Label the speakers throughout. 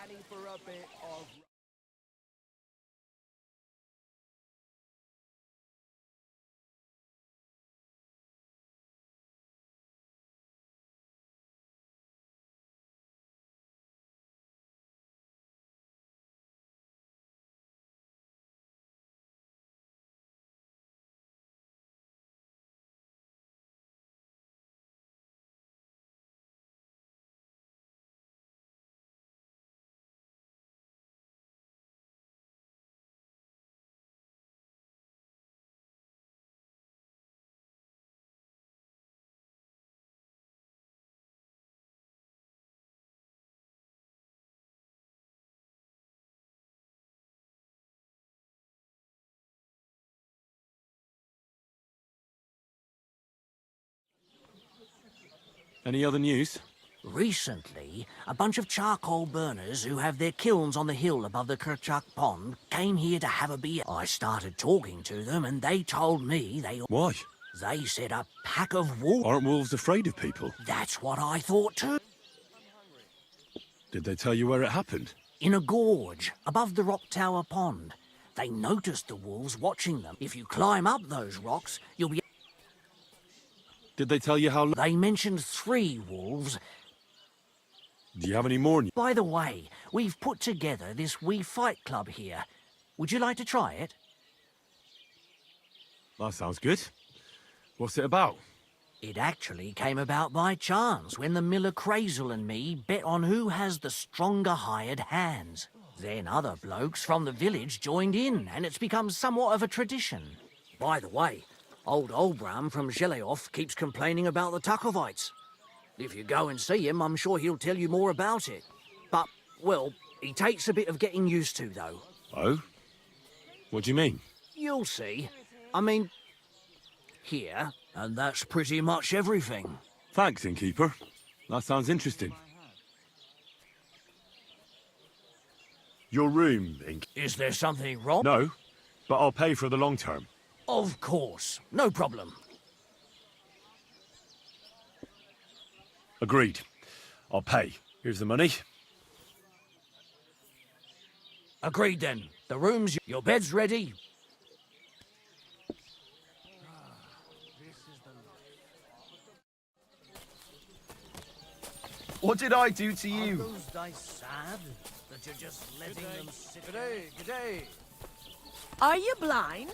Speaker 1: ready for a bit of...
Speaker 2: Any other news?
Speaker 3: Recently, a bunch of charcoal burners who have their kilns on the hill above the Kerchuk Pond came here to have a beer. I started talking to them and they told me
Speaker 2: Why?
Speaker 3: They said a pack of wolves...
Speaker 2: Aren't wolves afraid of people?
Speaker 3: That's what I thought too.
Speaker 2: Did they tell you where it happened?
Speaker 3: In a gorge, above the Rock Tower Pond. They noticed the wolves watching them. If you climb up those rocks, you'll be...
Speaker 2: Did they tell you how...
Speaker 3: They mentioned 3 wolves.
Speaker 2: Do you have any more news?
Speaker 3: By the way, we've put together this wee fight club here. Would you like to try it?
Speaker 2: That sounds good. What's it about?
Speaker 3: It actually came about by chance when the Miller Crazel and me bet on who has the stronger hired hands. Then other blokes from the village joined in, and it's become somewhat of a tradition. By the way, old Olbram from Zheleov keeps complaining about the Tuckovites. If you go and see him, I'm sure he'll tell you more about it. But, well, he takes a bit of getting used to, though.
Speaker 2: Oh? What do you mean?
Speaker 3: You'll see. I mean, here, and that's pretty much everything.
Speaker 2: Thanks, innkeeper. That sounds interesting. Your room, Ink.
Speaker 3: Is there something wrong?
Speaker 2: No, but I'll pay for the long term.
Speaker 3: Of course. No problem.
Speaker 2: Agreed. I'll pay. Here's the money.
Speaker 3: Agreed then. The room's... Your bed's ready.
Speaker 4: What did I do to
Speaker 3: Are
Speaker 4: you?
Speaker 3: those dice sad that you're just letting them sit?
Speaker 1: G'day, g'day.
Speaker 5: Are you blind?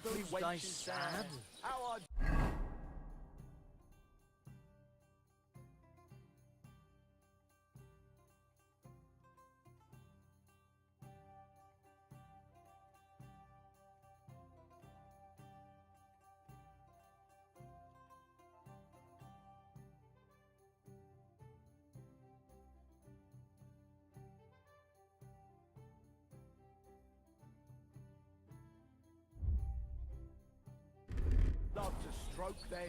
Speaker 1: lovely
Speaker 3: Those guys
Speaker 1: wenches
Speaker 3: sad?
Speaker 1: there. How are love to stroke their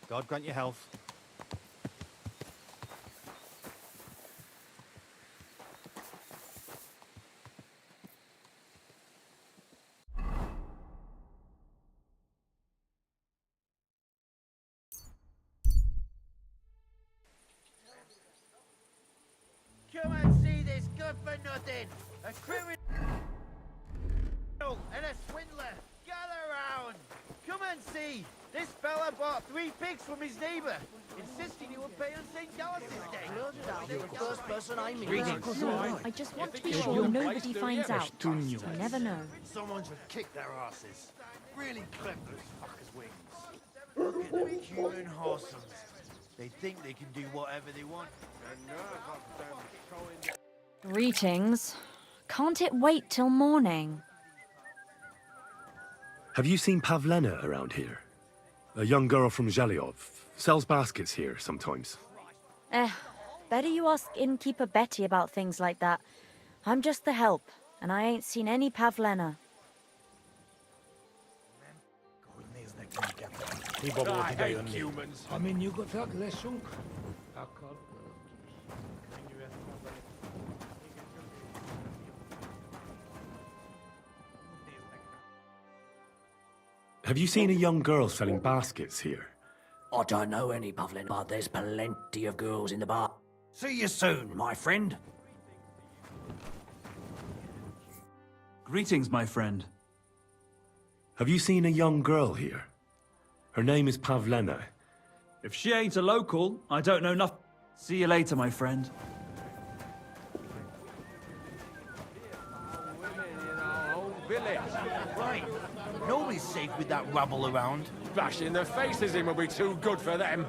Speaker 4: God grant you health.
Speaker 6: Come and see this good for nothing. A criminal and a swindler. Gather round. Come and see. This fella bought 3 pigs from his neighbour, insisting he would pay on St. Gallus' Day.
Speaker 3: You're the first person I meet.
Speaker 7: I just want to be sure nobody finds out. You never know.
Speaker 6: Someone should kick their asses. Really clip those fuckers' wings. Look at them human whoresomes. They think they can do whatever they want.
Speaker 7: Greetings. Can't it wait till morning?
Speaker 2: Have you seen Pavlena around here? A young girl from Zhelyov. Sells baskets here sometimes.
Speaker 7: Better you ask innkeeper Betty about things like that. I'm just the help, and I ain't seen any Pavlena.
Speaker 2: Have you seen a young girl selling baskets here?
Speaker 3: I don't know any, Pavlin, but there's plenty of girls in the bar. See you soon, my friend.
Speaker 8: Greetings, my friend.
Speaker 2: Have you seen a young girl here? Her name is Pavlena.
Speaker 8: If she ain't a local, I don't know nothing. See you later, my friend.
Speaker 6: Right. Nobody's safe with that rabble around.
Speaker 1: bashing their faces in will be too good for them.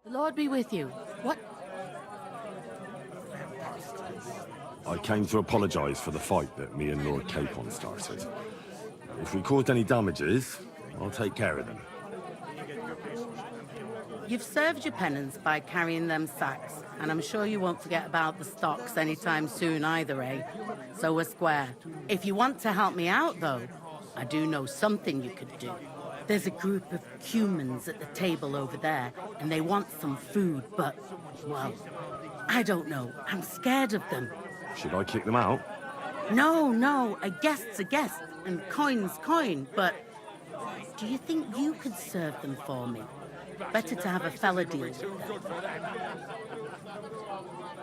Speaker 9: The Lord be with you. What?
Speaker 2: I came to apologise for the fight that me and Lord Capon started. If we caused any damages, I'll take care of them.
Speaker 9: You've served your penance by carrying them sacks, and I'm sure you won't forget about the stocks anytime soon either, eh? So we're square. If you want to help me out, though, I do know something you could do. There's a group of humans at the table over there, and they want some food, but, well, I don't know. I'm scared of them.
Speaker 2: Should I kick them out?
Speaker 9: No, a guest's a guest, and coin's coin, but do you think you could serve them for me? Better to have a fella deal with them.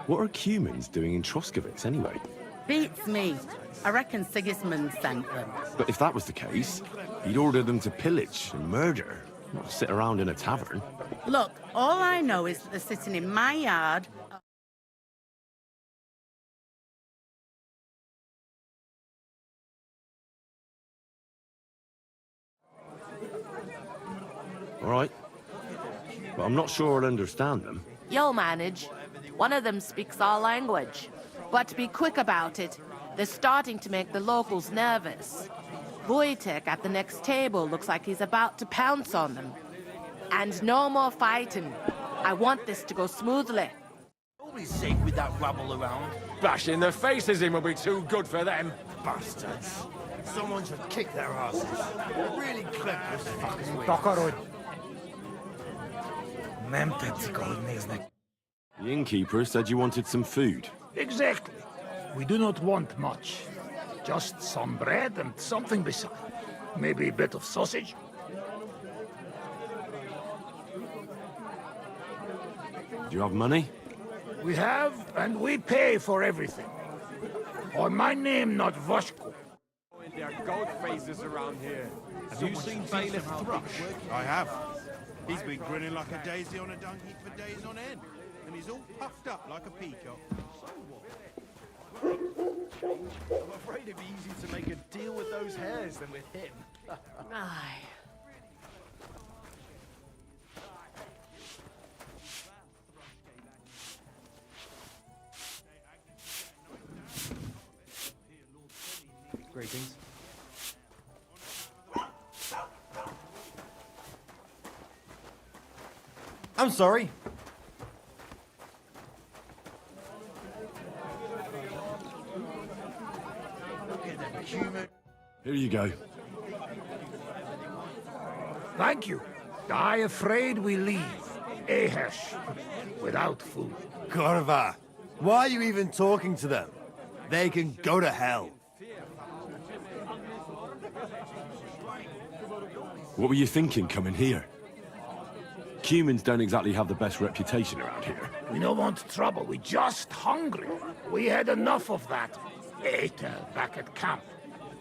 Speaker 2: What are humans doing in Troskovitz anyway?
Speaker 9: Beats me. I reckon Sigismund sent them.
Speaker 2: But if that was the case, he'd order them to pillage and murder, not sit around in a tavern.
Speaker 9: Look, all I know is that they're sitting in my yard.
Speaker 2: All right, but I'm not sure I'll understand them.
Speaker 5: You'll manage. One of them speaks our language. But be quick about it. They're starting to make the locals nervous. Wojtek at the next table looks like he's about to pounce on them. And no more fighting. I want this to go smoothly.
Speaker 6: Don't be safe with that rabble around.
Speaker 1: Bashing their faces in will be too good for them.
Speaker 6: Bastards. Someone should kick their asses. Really clip this fucking way.
Speaker 2: The innkeeper said you wanted some food.
Speaker 10: Exactly. We do not want much. Just some bread and something beside. Maybe a bit of sausage.
Speaker 2: Do you have money?
Speaker 10: We have, and we pay for everything. Or my name not Voshko.
Speaker 1: There are goat faces around here.
Speaker 4: Have you seen Bailiff Thrush?
Speaker 11: I have. He's been grinning like a daisy on a dung heap for days on end. And he's all puffed up like a peacock.
Speaker 6: I'm afraid it'd be easier to make a deal with those hares than with him.
Speaker 5: Aye.
Speaker 4: Greetings. I'm sorry.
Speaker 2: Here you go.
Speaker 10: Thank you. I afraid we leave. Ahesh. Without food.
Speaker 6: Korva, why are you even talking to them? They can go to hell.
Speaker 2: What were you thinking coming here? Humans don't exactly have the best reputation around here.
Speaker 10: We don't want trouble. We just hungry. We had enough of that. Later, back at camp.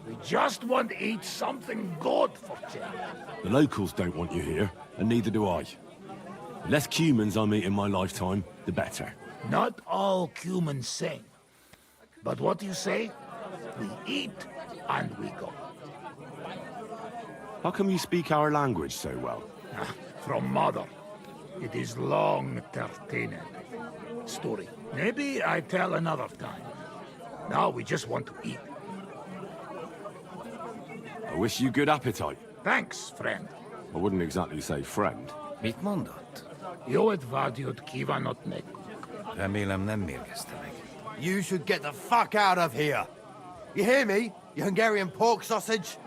Speaker 10: We just want to eat something good for change.
Speaker 2: The locals don't want you here, and neither do I. The less humans I meet in my lifetime, the better.
Speaker 10: Not all humans sing. But what you say? We eat and we go.
Speaker 2: How come you speak our language so well?
Speaker 10: From mother. It is long entertaining. Story. Maybe I tell another time. Now we just want to eat.
Speaker 2: I wish you good appetite.
Speaker 10: Thanks, friend.
Speaker 2: I wouldn't exactly say friend.
Speaker 12: Mit mondott?
Speaker 10: Jót vágyott kívánott meg.
Speaker 12: Remélem nem mérgezte meg.
Speaker 6: You should get the fuck out of here. You hear me, you Hungarian pork sausage?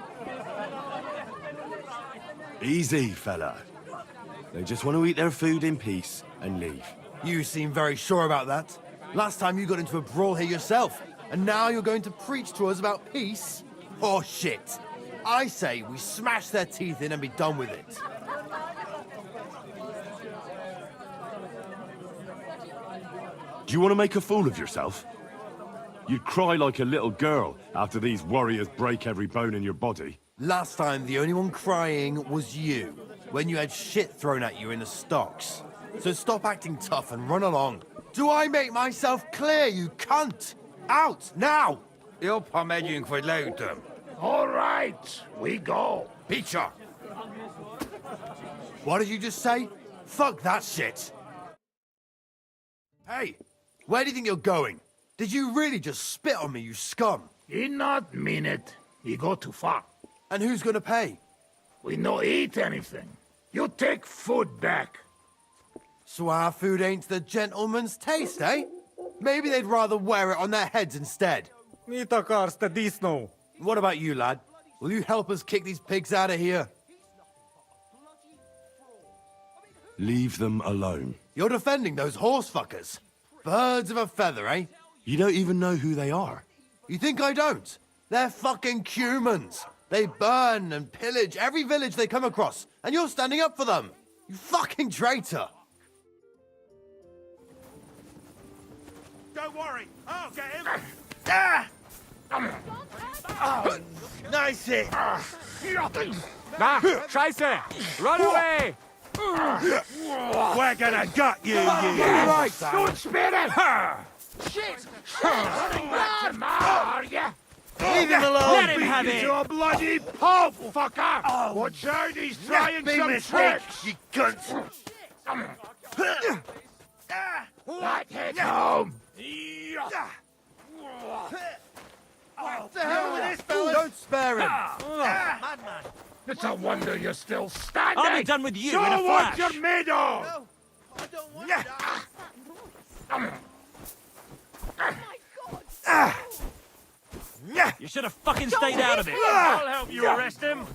Speaker 2: Easy, fella. They just want to eat their food in peace and leave.
Speaker 6: You seem very sure about that. Last time you got into a brawl here yourself, and now you're going to preach to us about peace? Oh shit. I say we smash their teeth in and be done with it.
Speaker 2: Do you want to make a fool of yourself? You'd cry like a little girl after these warriors break every bone in your body.
Speaker 6: Last time, the only one crying was you, when you had shit thrown at you in the stocks. So stop acting tough and run along. Do I make myself clear, you cunt? Out, now!
Speaker 12: Jobb, ha megyünk, vagy leütöm.
Speaker 10: All right, we go.
Speaker 12: Picsa!
Speaker 6: What did you just say? Fuck that shit! Hey, where do you think you're going? Did you really just spit on me, you scum?
Speaker 10: He not mean it. He go too far.
Speaker 6: And who's gonna pay?
Speaker 10: We no eat anything. You take food back.
Speaker 6: So our food ain't the gentleman's taste, eh? Maybe they'd rather wear it on their heads instead.
Speaker 4: Mit akarsz, te disznó?
Speaker 6: What about you, lad? Will you help us kick these pigs out of here?
Speaker 2: Leave them alone.
Speaker 6: You're defending those horse fuckers. Birds of a feather, eh?
Speaker 2: You don't even know who they are.
Speaker 6: You think I don't? They're fucking humans. They burn and pillage every village they come across, and you're standing up for them. You fucking traitor.
Speaker 11: Don't worry, I'll get him.
Speaker 6: Oh, nice hit.
Speaker 1: Nah, Scheiße! Run away!
Speaker 11: We're gonna gut you, you.
Speaker 10: Right, don't spit it! Shit! Running back to are ya?
Speaker 6: Leave him alone.
Speaker 10: Let him have it! To a bloody pulp, fucker! Watch out, he's trying some tricks!
Speaker 6: You cunt.
Speaker 10: Let it home!
Speaker 6: What the hell with this, fellas? Don't spare him!
Speaker 10: Madman! It's a wonder you're still standing!
Speaker 8: I'll be done with you
Speaker 10: Show
Speaker 8: in a
Speaker 10: what
Speaker 8: flash!
Speaker 10: you're made of!
Speaker 6: No, I don't want that.
Speaker 8: You should have fucking stayed out of it!
Speaker 1: I'll help you arrest him.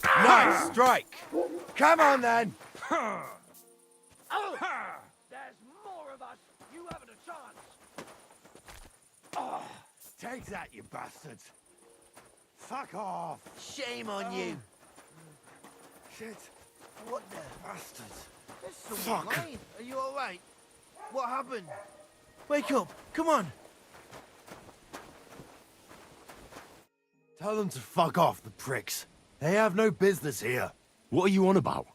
Speaker 6: Nice strike. Come on, then.
Speaker 10: There's more of us! You haven't a chance!
Speaker 6: Take that, you bastards. Fuck off.
Speaker 9: Shame on you.
Speaker 6: Shit.
Speaker 9: What the?
Speaker 6: Bastards.
Speaker 9: There's someone
Speaker 6: Fuck.
Speaker 9: lying. Are you all right? What happened?
Speaker 6: Wake up. Come on. Tell them to fuck off, the pricks. They have no business here.
Speaker 2: What are you on about?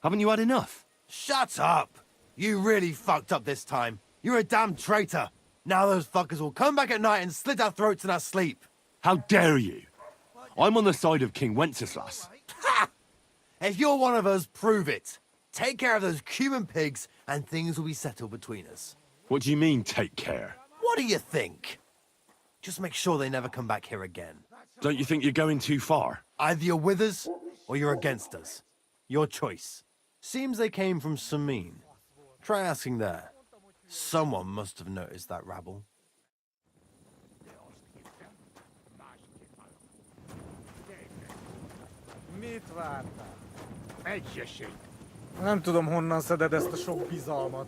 Speaker 2: Haven't you had enough?
Speaker 6: Shut up. You really fucked up this time. You're a damn traitor. Now those fuckers will come back at night and slit our throats in our sleep.
Speaker 2: How dare you? I'm on the side of King Wenceslas.
Speaker 6: Ha! If you're one of us, prove it. Take care of those Cuban pigs, and things will be settled between us.
Speaker 2: What do you mean, take care?
Speaker 6: What do you think? Just make sure they never come back here again.
Speaker 2: Don't you think you're going too far?
Speaker 6: Either you're with us, or you're against us. Your choice. Seems they came from Samin. Try asking there. Someone must have noticed that rabble.
Speaker 4: Mit vártál?
Speaker 10: Egy esély.
Speaker 4: Nem tudom, honnan szeded ezt a sok bizalmat.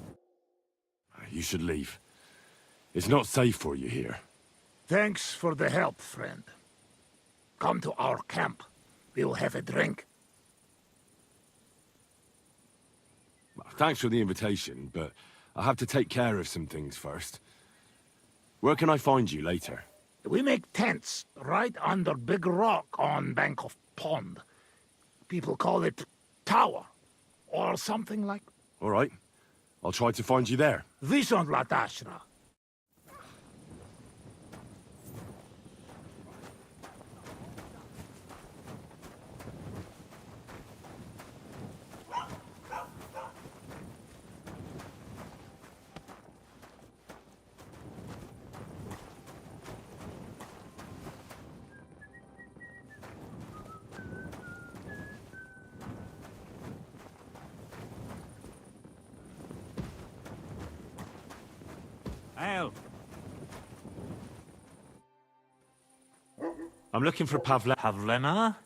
Speaker 2: You should leave. It's not safe for you here.
Speaker 10: Thanks for the help, friend. Come to our camp. We'll have a drink.
Speaker 2: Thanks for the invitation, but I have to take care of some things first. Where can I find you later?
Speaker 10: We make tents right under big rock on bank of pond. People call it tower, or something like.
Speaker 2: All right. I'll try to find you there.
Speaker 10: Viszontlátásra.
Speaker 8: Al,
Speaker 2: I'm looking for
Speaker 3: Pavlena?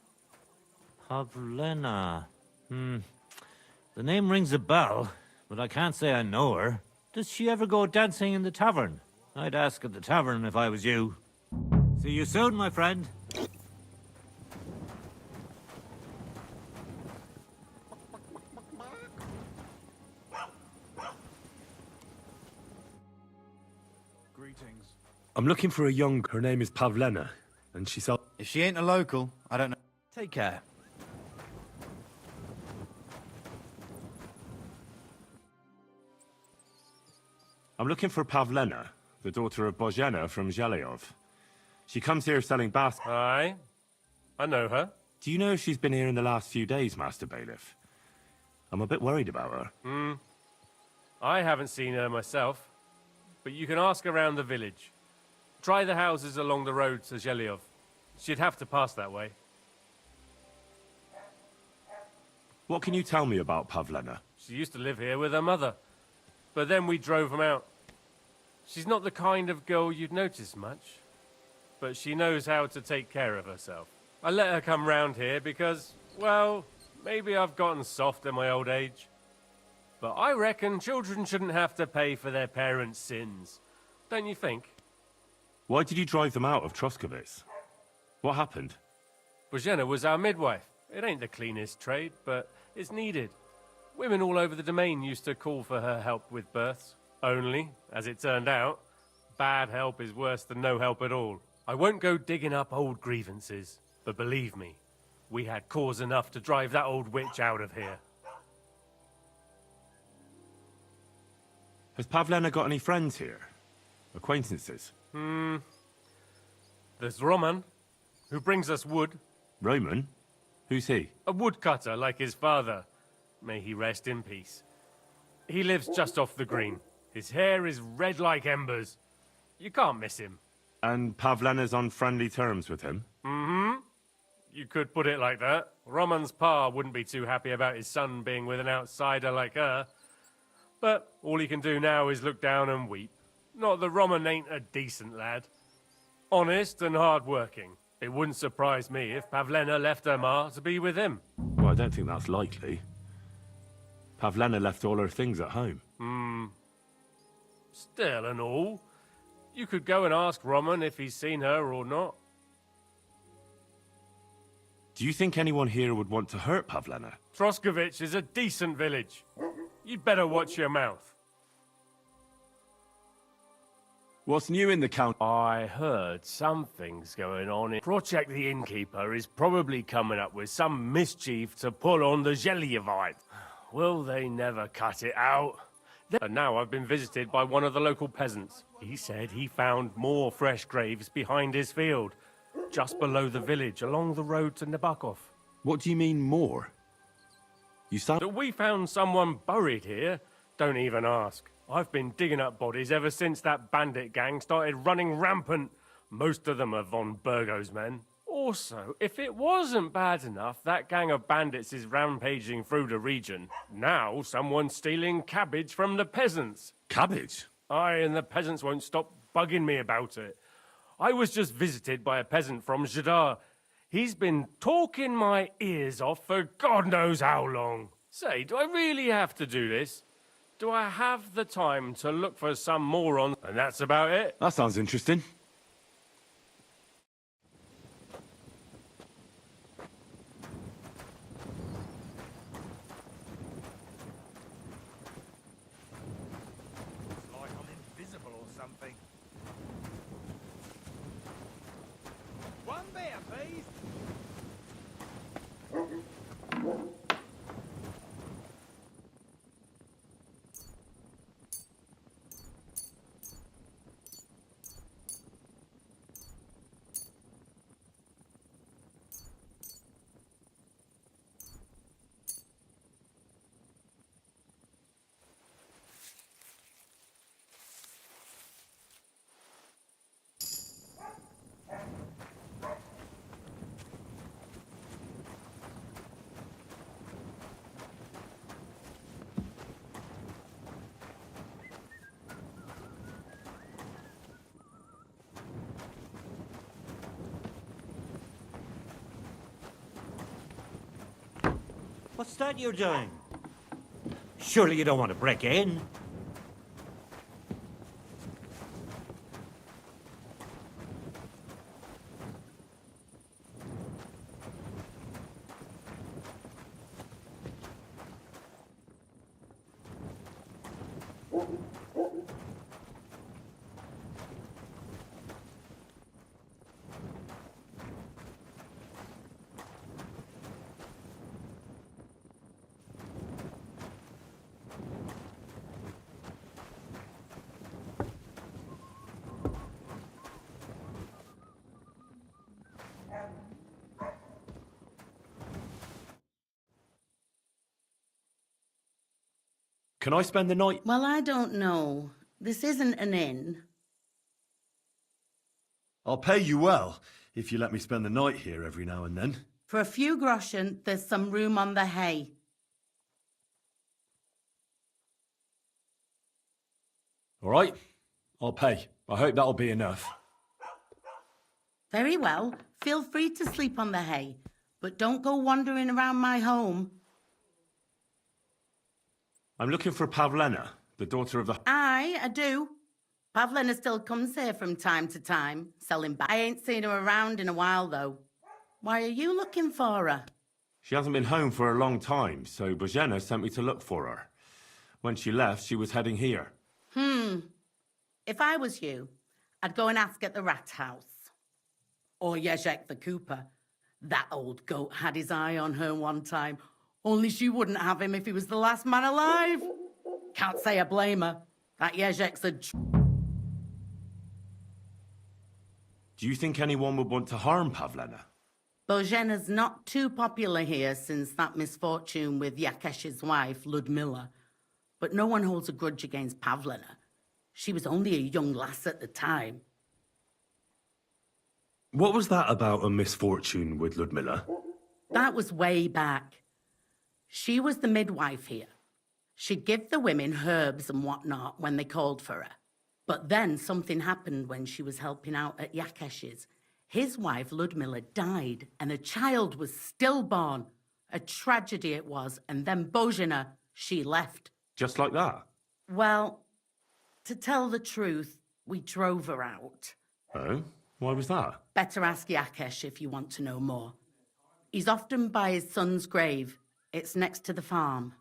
Speaker 3: Pavlena. The name rings a bell, but I can't say I know her. Does she ever go dancing in the tavern? I'd ask at the tavern if I was you. See you soon, my friend.
Speaker 11: Greetings.
Speaker 2: I'm looking for a young... Her name is Pavlena, and she's up...
Speaker 4: If she ain't a local, I don't know.
Speaker 6: Take care.
Speaker 2: I'm looking for Pavlena, the daughter of Bozhena from Zhelyov. She comes here selling baskets.
Speaker 13: Aye. I know her.
Speaker 2: Do you know if she's been here in the last few days, Master Bailiff? I'm a bit worried about her.
Speaker 13: I haven't seen her myself, but you can ask around the village. Try the houses along the road to Zhelyov. She'd have to pass that way.
Speaker 2: What can you tell me about Pavlena?
Speaker 13: She used to live here with her mother, but then we drove them out. She's not the kind of girl you'd notice much, but she knows how to take care of herself. I let her come round here because, well, maybe I've gotten soft in my old age. But I reckon children shouldn't have to pay for their parents' sins. Don't you think?
Speaker 2: Why did you drive them out of Troskovitz? What happened?
Speaker 13: Bozhena was our midwife. It ain't the cleanest trade, but it's needed. Women all over the domain used to call for her help with births. Only, as it turned out, bad help is worse than no help at all. I won't go digging up old grievances, but believe me, we had cause enough to drive that old witch out of here.
Speaker 2: Has Pavlena got any friends here? Acquaintances?
Speaker 13: There's Roman, who brings us wood.
Speaker 2: Roman? Who's he?
Speaker 13: A woodcutter like his father. May he rest in peace. He lives just off the green. His hair is red like embers. You can't miss him.
Speaker 2: And Pavlena's on friendly terms with him?
Speaker 13: Mm-hmm. You could put it like that. Roman's pa wouldn't be too happy about his son being with an outsider like her. But all he can do now is look down and weep. Not that Roman ain't a decent lad. Honest and hard-working. It wouldn't surprise me if Pavlena left her ma to be with him.
Speaker 2: Well, I don't think that's likely. Pavlena left all her things at home.
Speaker 13: Still and all, you could go and ask Roman if he's seen her or not.
Speaker 2: Do you think anyone here would want to hurt Pavlena?
Speaker 13: Troskovich is a decent village. You'd better watch your mouth.
Speaker 2: What's new in the count?
Speaker 13: I heard something's going on. Project the Innkeeper is probably coming up with some mischief to pull on the Zhelyevite. Will they never cut it out? And now I've been visited by one of the local peasants. He said he found more fresh graves behind his field, just below the village, along the road to Nabokov.
Speaker 2: What do you mean, more? You sound...
Speaker 13: That we found someone buried here? Don't even ask. I've been digging up bodies ever since that bandit gang started running rampant. Most of them are von Burgo's men. Also, if it wasn't bad enough, that gang of bandits is rampaging through the region. Now someone's stealing cabbage from the peasants.
Speaker 2: Cabbage?
Speaker 13: Aye, and the peasants won't stop bugging me about it. I was just visited by a peasant from Zadar. He's been talking my ears off for God knows how long. Say, do I really have to do this? Do I have the time to look for some moron? And that's about it.
Speaker 2: That sounds interesting.
Speaker 11: Like I'm invisible or something. One beer, please.
Speaker 14: What's that you're doing? Surely you don't want to break in?
Speaker 2: Can I spend the night?
Speaker 9: Well, I don't know. This isn't an inn.
Speaker 2: I'll pay you well, if you let me spend the night here every now and then.
Speaker 9: For a few groschen, there's some room on the hay.
Speaker 2: All right, I'll pay. I hope that'll be enough.
Speaker 9: Very well. Feel free to sleep on the hay, but don't go wandering around my home.
Speaker 2: I'm looking for Pavlena, the daughter of the...
Speaker 9: Aye, I do. Pavlena still comes here from time to time, selling I ain't seen her around in a while, though. Why are you looking for her?
Speaker 2: She hasn't been home for a long time, so Bozhena sent me to look for her. When she left, she was heading here.
Speaker 9: If I was you, I'd go and ask at the rat house. Or Jezek the cooper. That old goat had his eye on her one time. Only she wouldn't have him if he was the last man alive. Can't say I blame her. That Jezek's a...
Speaker 2: Do you think anyone would want to harm Pavlena?
Speaker 9: Božena's not too popular here since that misfortune with Yakesh's wife, Ludmilla. But no one holds a grudge against Pavlena. She was only a young lass at the time.
Speaker 2: What was that about a misfortune with Ludmilla?
Speaker 9: That was way back. She was the midwife here. She'd give the women herbs and whatnot when they called for her. But then something happened when she was helping out at Yakesh's. His wife, Ludmilla, died, and a child was stillborn. A tragedy it was, and then Bozhena, she left.
Speaker 2: Just like that?
Speaker 9: Well, to tell the truth, we drove her out.
Speaker 2: Oh? Why was that?
Speaker 9: Better ask Yakesh if you want to know more. He's often by his son's grave. It's next to the farm.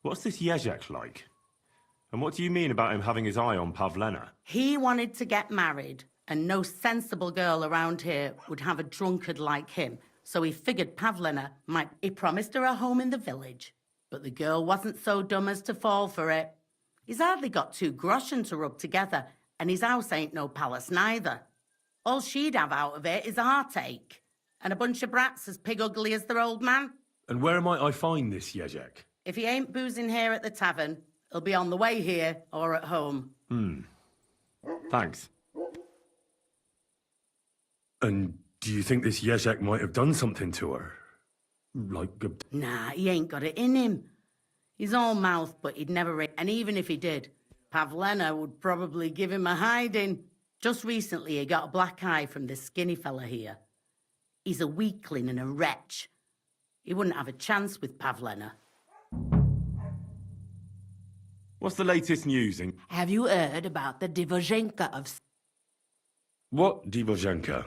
Speaker 2: What's this Jezek like? And what do you mean about him having his eye on Pavlena?
Speaker 9: He wanted to get married, and no sensible girl around here would have a drunkard like him, so he figured Pavlena might... He promised her a home in the village, but the girl wasn't so dumb as to fall for it. He's hardly got 2 groschen to rub together, and his house ain't no palace neither. All she'd have out of it is a heartache, and a bunch of brats as pig ugly as their old man.
Speaker 2: And where might I find this Jezek?
Speaker 9: If he ain't boozing here at the tavern, he'll be on the way here or at home.
Speaker 2: Thanks. And do you think this Jezek might have done something to her? Like a...
Speaker 9: Nah, he ain't got it in him. He's all mouth, but he'd never... And even if he did, Pavlena would probably give him a hiding. Just recently, he got a black eye from this skinny fella here. He's a weakling and a wretch. He wouldn't have a chance with Pavlena.
Speaker 2: What's the latest news in...
Speaker 5: Have you heard about the Divozhenka of...
Speaker 2: What Divozhenka?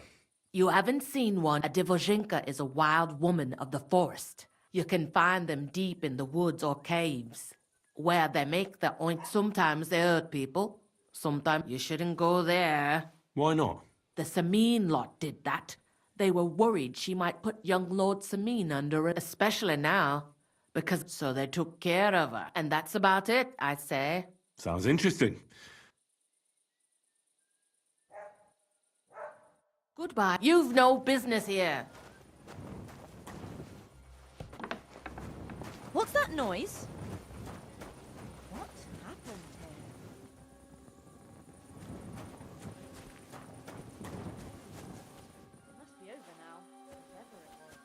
Speaker 5: You haven't seen one. A Divozhenka is a wild woman of the forest. You can find them deep in the woods or caves, where they make their oint. Sometimes they hurt people. Sometimes you shouldn't go there.
Speaker 2: Why not?
Speaker 5: The Samin lot did that. They were worried she might put young Lord Samin under it, especially now. Because so they took care of her. And that's about it, I'd say.
Speaker 2: Sounds interesting.
Speaker 5: Goodbye. You've no business here.
Speaker 7: What's that noise? What happened here? Must be over now, whatever it was.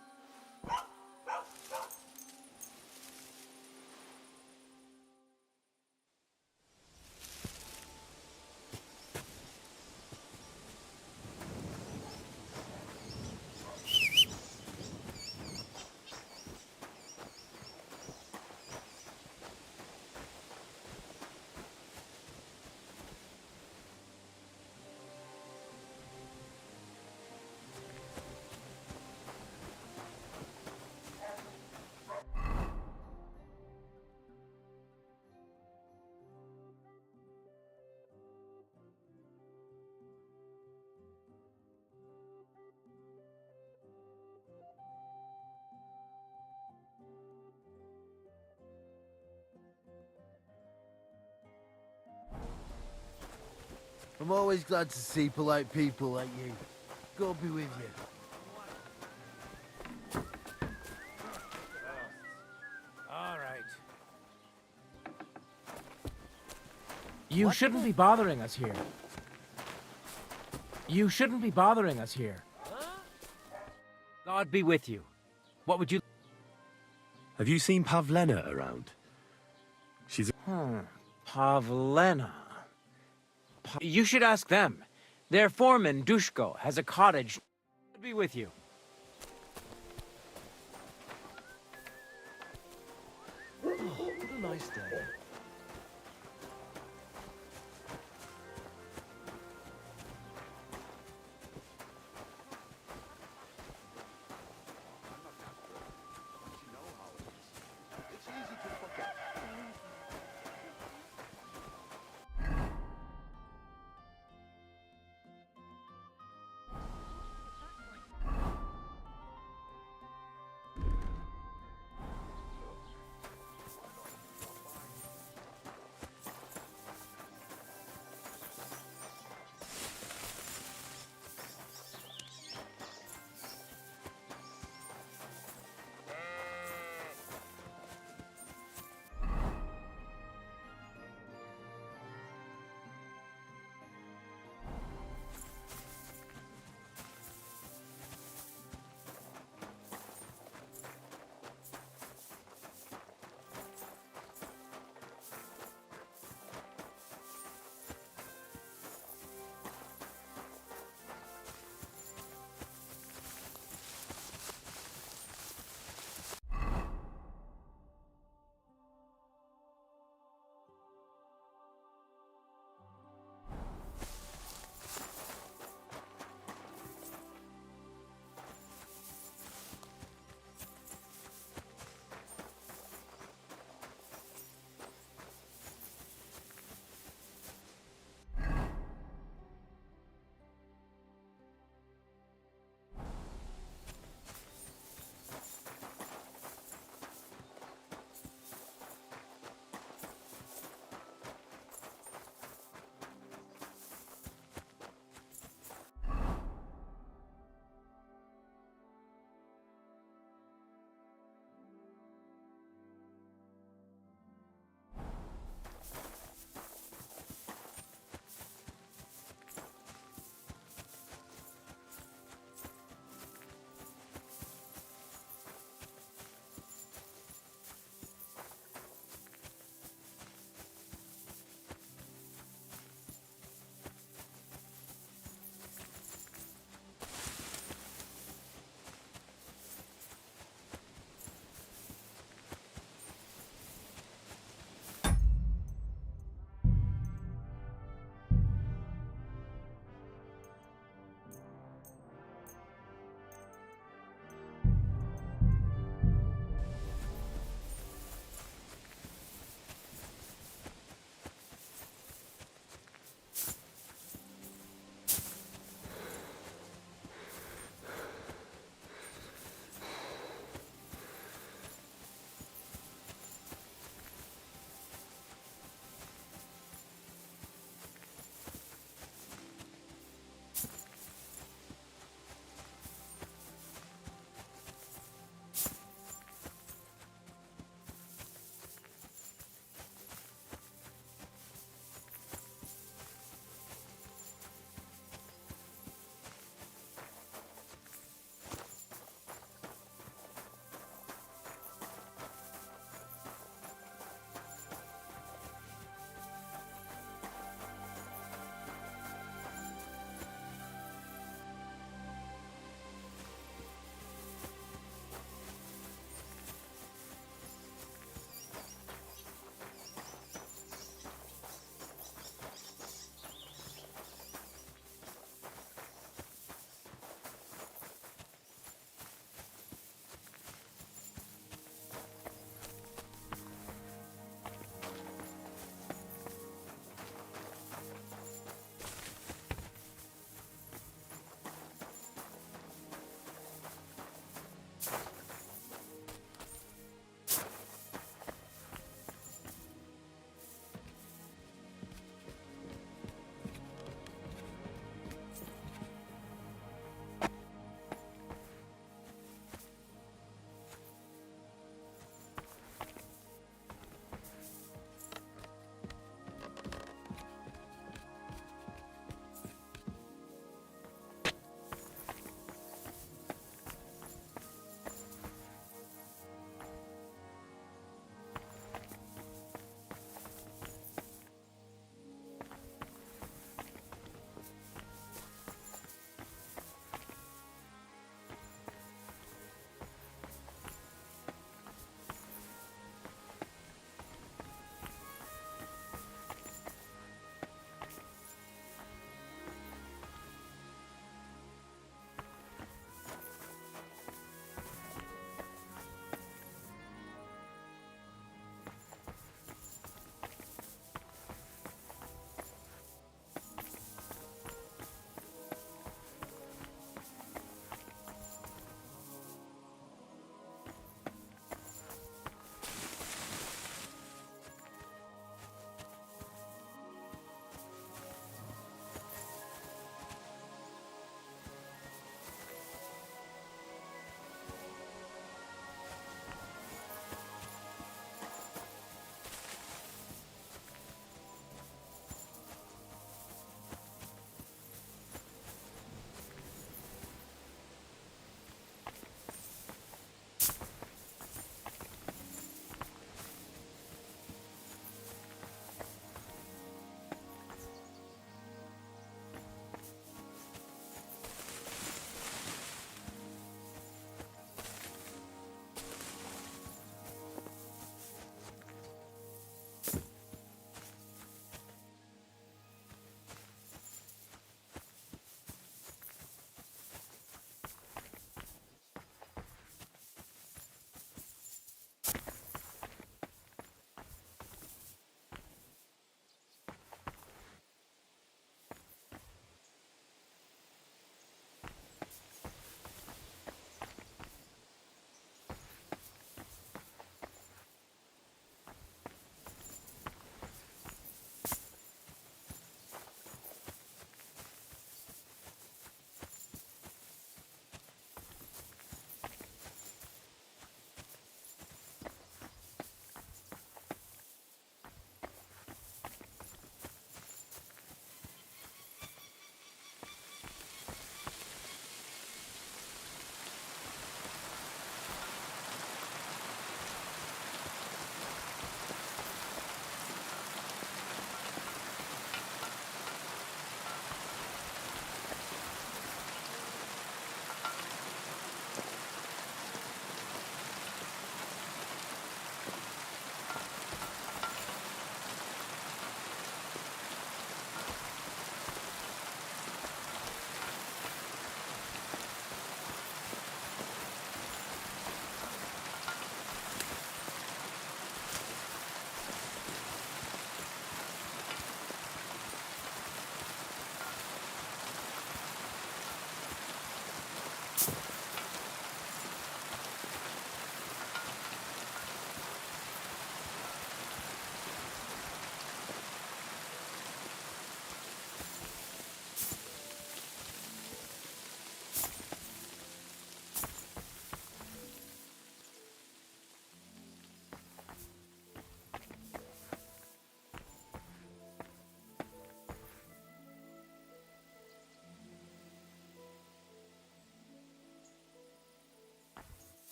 Speaker 6: I'm always glad to see polite people like you. God be with you.
Speaker 12: All right.
Speaker 1: You shouldn't be bothering us here. You shouldn't be bothering us here. God be with you. What would you...
Speaker 2: Have you seen Pavlena around? She's...
Speaker 1: Pavlena. You should ask them. Their foreman, Dushko, has a cottage. God be with you.
Speaker 6: Oh, what a nice day.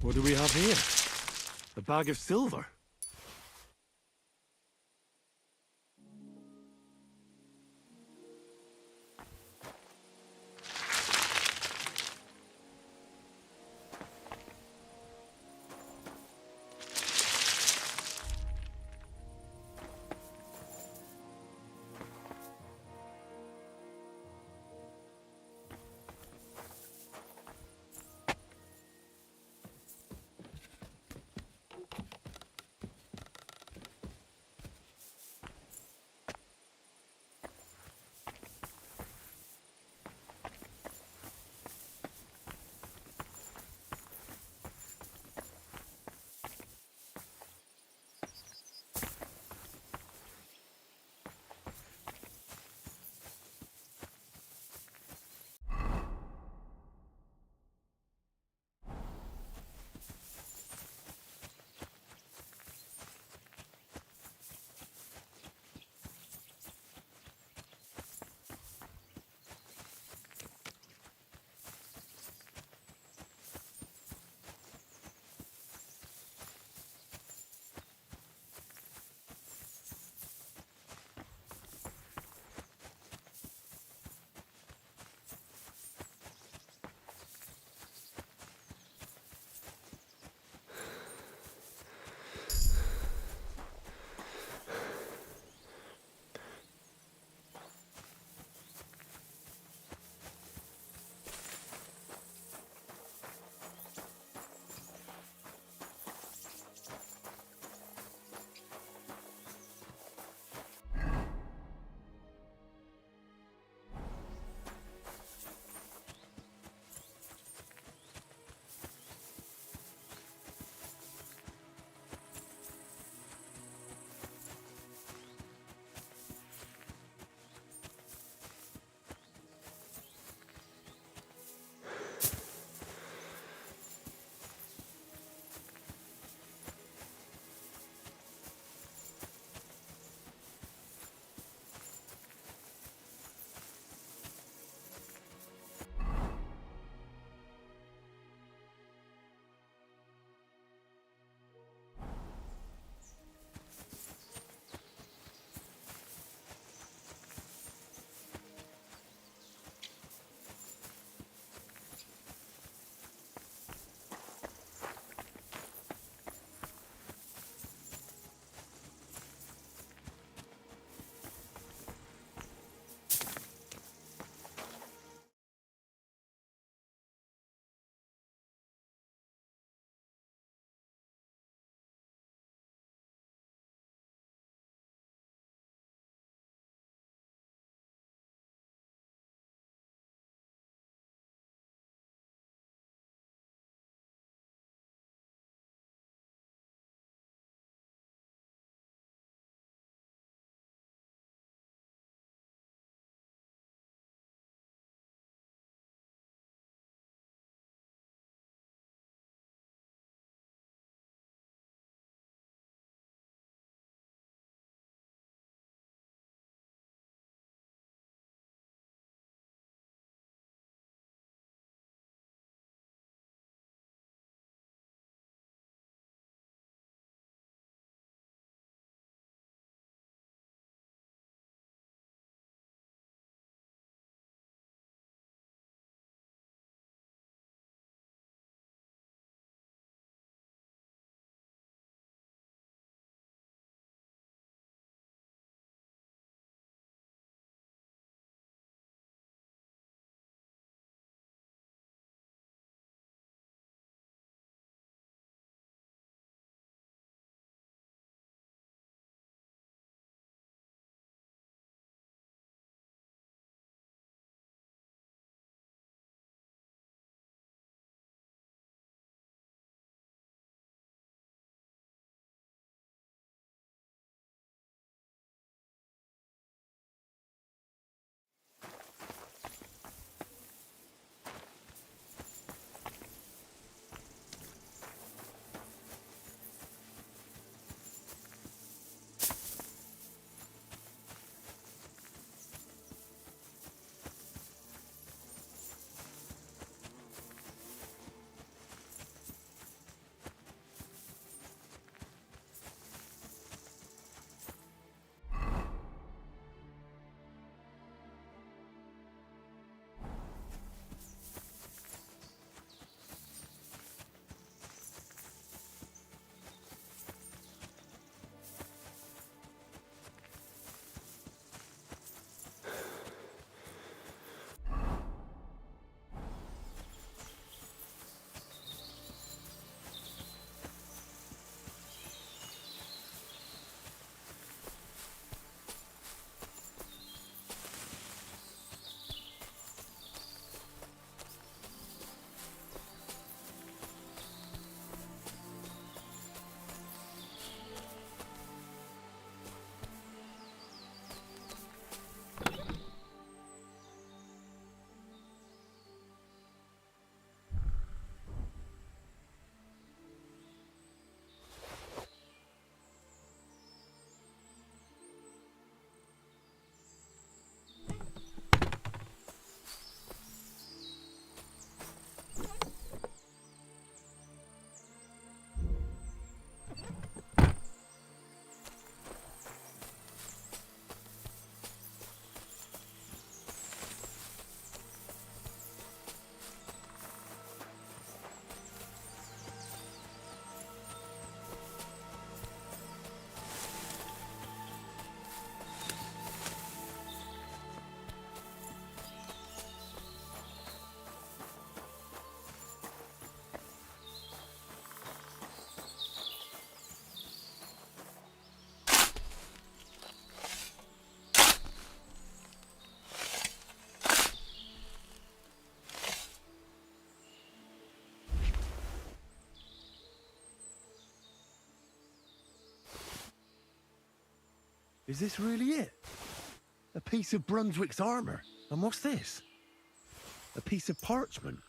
Speaker 2: What do we have here? A bag of silver. Is this really it? A piece of Brunswick's armor. And what's this? A piece of parchment.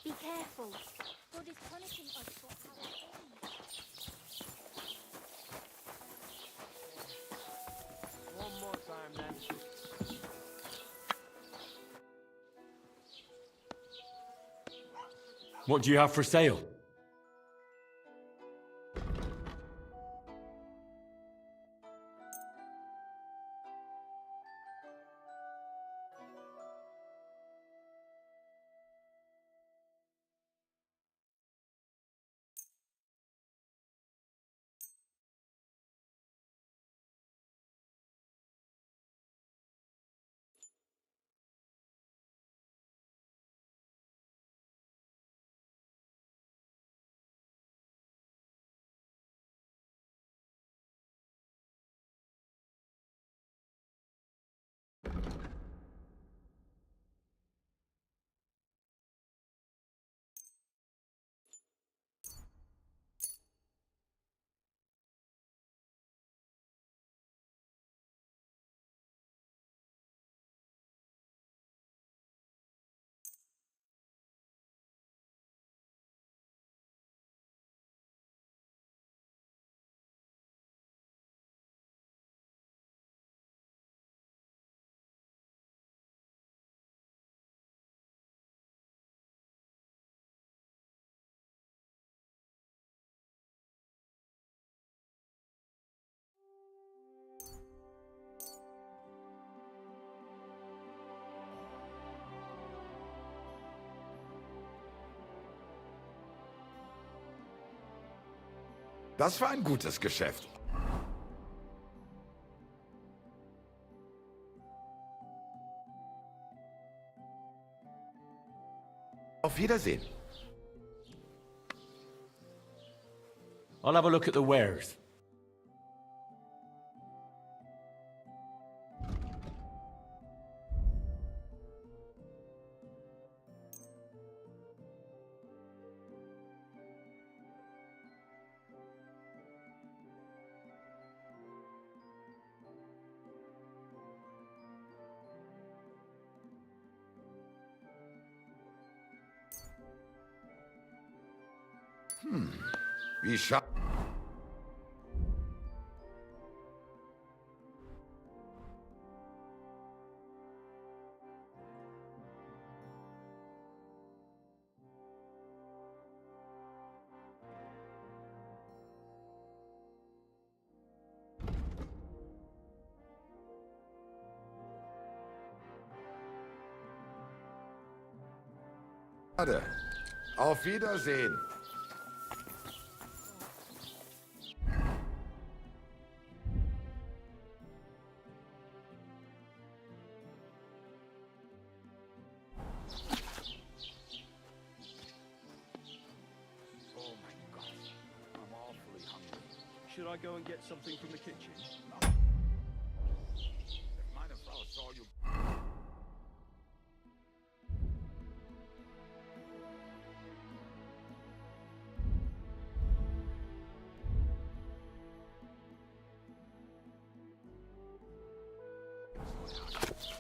Speaker 7: Be careful. God is punishing us for our sins.
Speaker 1: One more time, then.
Speaker 14: What do you have for sale?
Speaker 15: Das war ein gutes Geschäft. Auf Wiedersehen.
Speaker 14: I'll have a look at the wares.
Speaker 15: Wie scha... Auf Wiedersehen.
Speaker 16: Should I go and get something from the kitchen?
Speaker 15: Meine Frau saw you.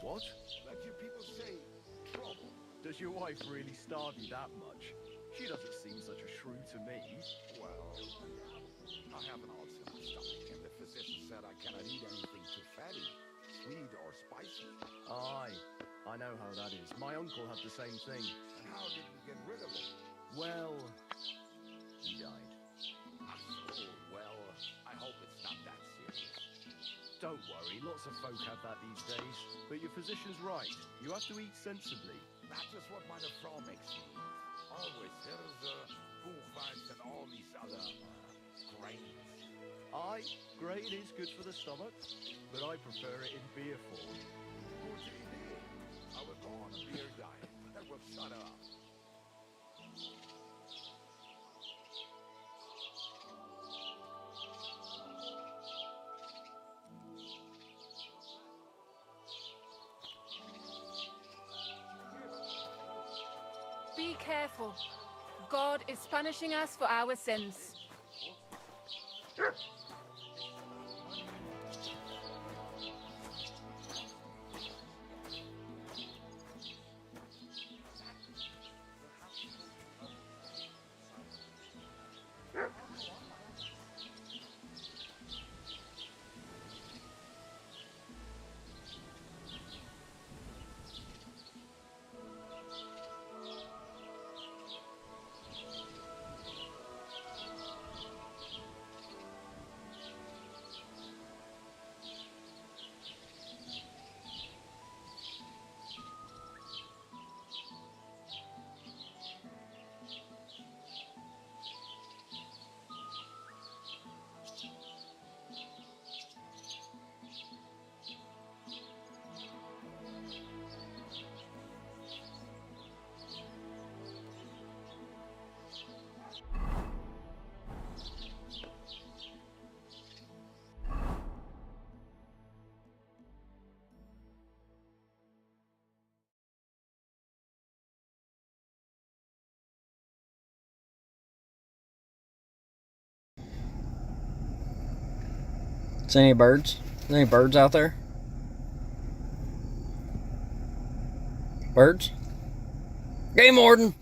Speaker 16: What?
Speaker 15: Let you people say trouble.
Speaker 16: Does your wife really starve you that much? She doesn't seem such a shrew to me.
Speaker 15: Well, I have an ulcer in my stomach, and the physician said I cannot eat anything too fatty, sweet, or spicy.
Speaker 16: Aye, I know how that is. My uncle had the same thing.
Speaker 15: And how did you get rid of it?
Speaker 16: Well, he died.
Speaker 15: Oh, well, I hope it's not that serious.
Speaker 16: Don't worry, lots of folk have that these days. But your physician's right. You have to eat sensibly.
Speaker 15: That is what my Frau makes me eat. Always Hirse, Buchweiz, and all these other grains.
Speaker 16: Aye, grain is good for the stomach, but I prefer it in beer form.
Speaker 15: Good idea. I will go on a beer diet. That will shut her up.
Speaker 17: Be careful. God is punishing us for our sins.
Speaker 18: Is any birds? Any birds out there? Birds? Game warden!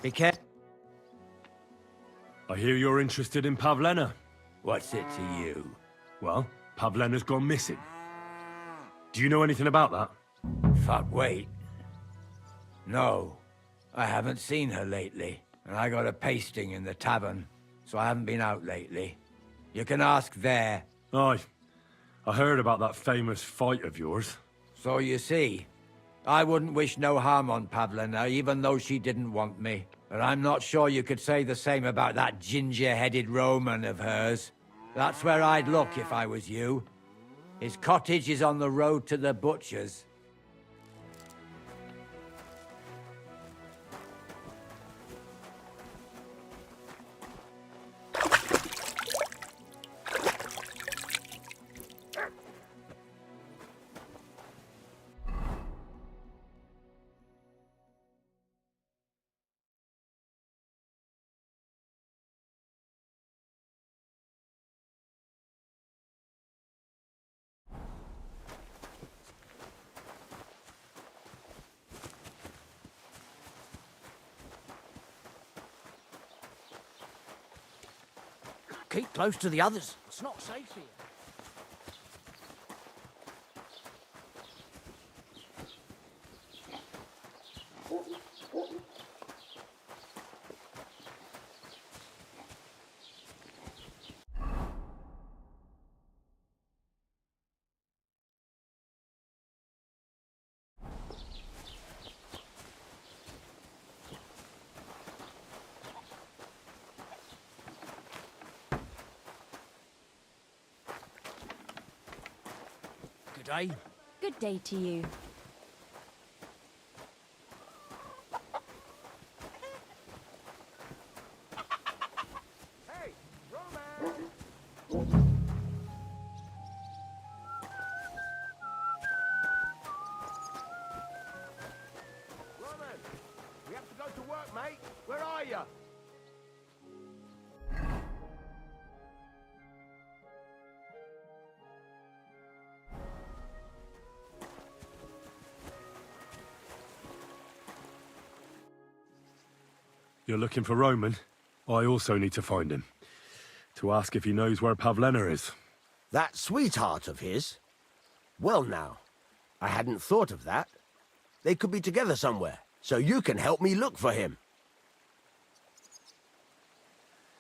Speaker 19: Be careful.
Speaker 2: I hear you're interested in Pavlena.
Speaker 19: What's it to you?
Speaker 2: Well, Pavlena's gone missing. Do you know anything about that?
Speaker 19: Fuck, wait. No, I haven't seen her lately, and I got a pasting in the tavern, so I haven't been out lately. You can ask there.
Speaker 2: Aye. I heard about that famous fight of yours.
Speaker 19: So you see, I wouldn't wish no harm on Pavlena, even though she didn't want me. But I'm not sure you could say the same about that ginger-headed Roman of hers. That's where I'd look if I was you. His cottage is on the road to the butcher's.
Speaker 3: Keep close to the others. It's not safe here. Good day.
Speaker 7: Good day to you.
Speaker 10: Hey, Roman! Roman, we have to go to work, mate. Where are you?
Speaker 2: You're looking for Roman? I also need to find him. To ask if he knows where Pavlena is.
Speaker 10: That sweetheart of his? Well now, I hadn't thought of that. They could be together somewhere, so you can help me look for him.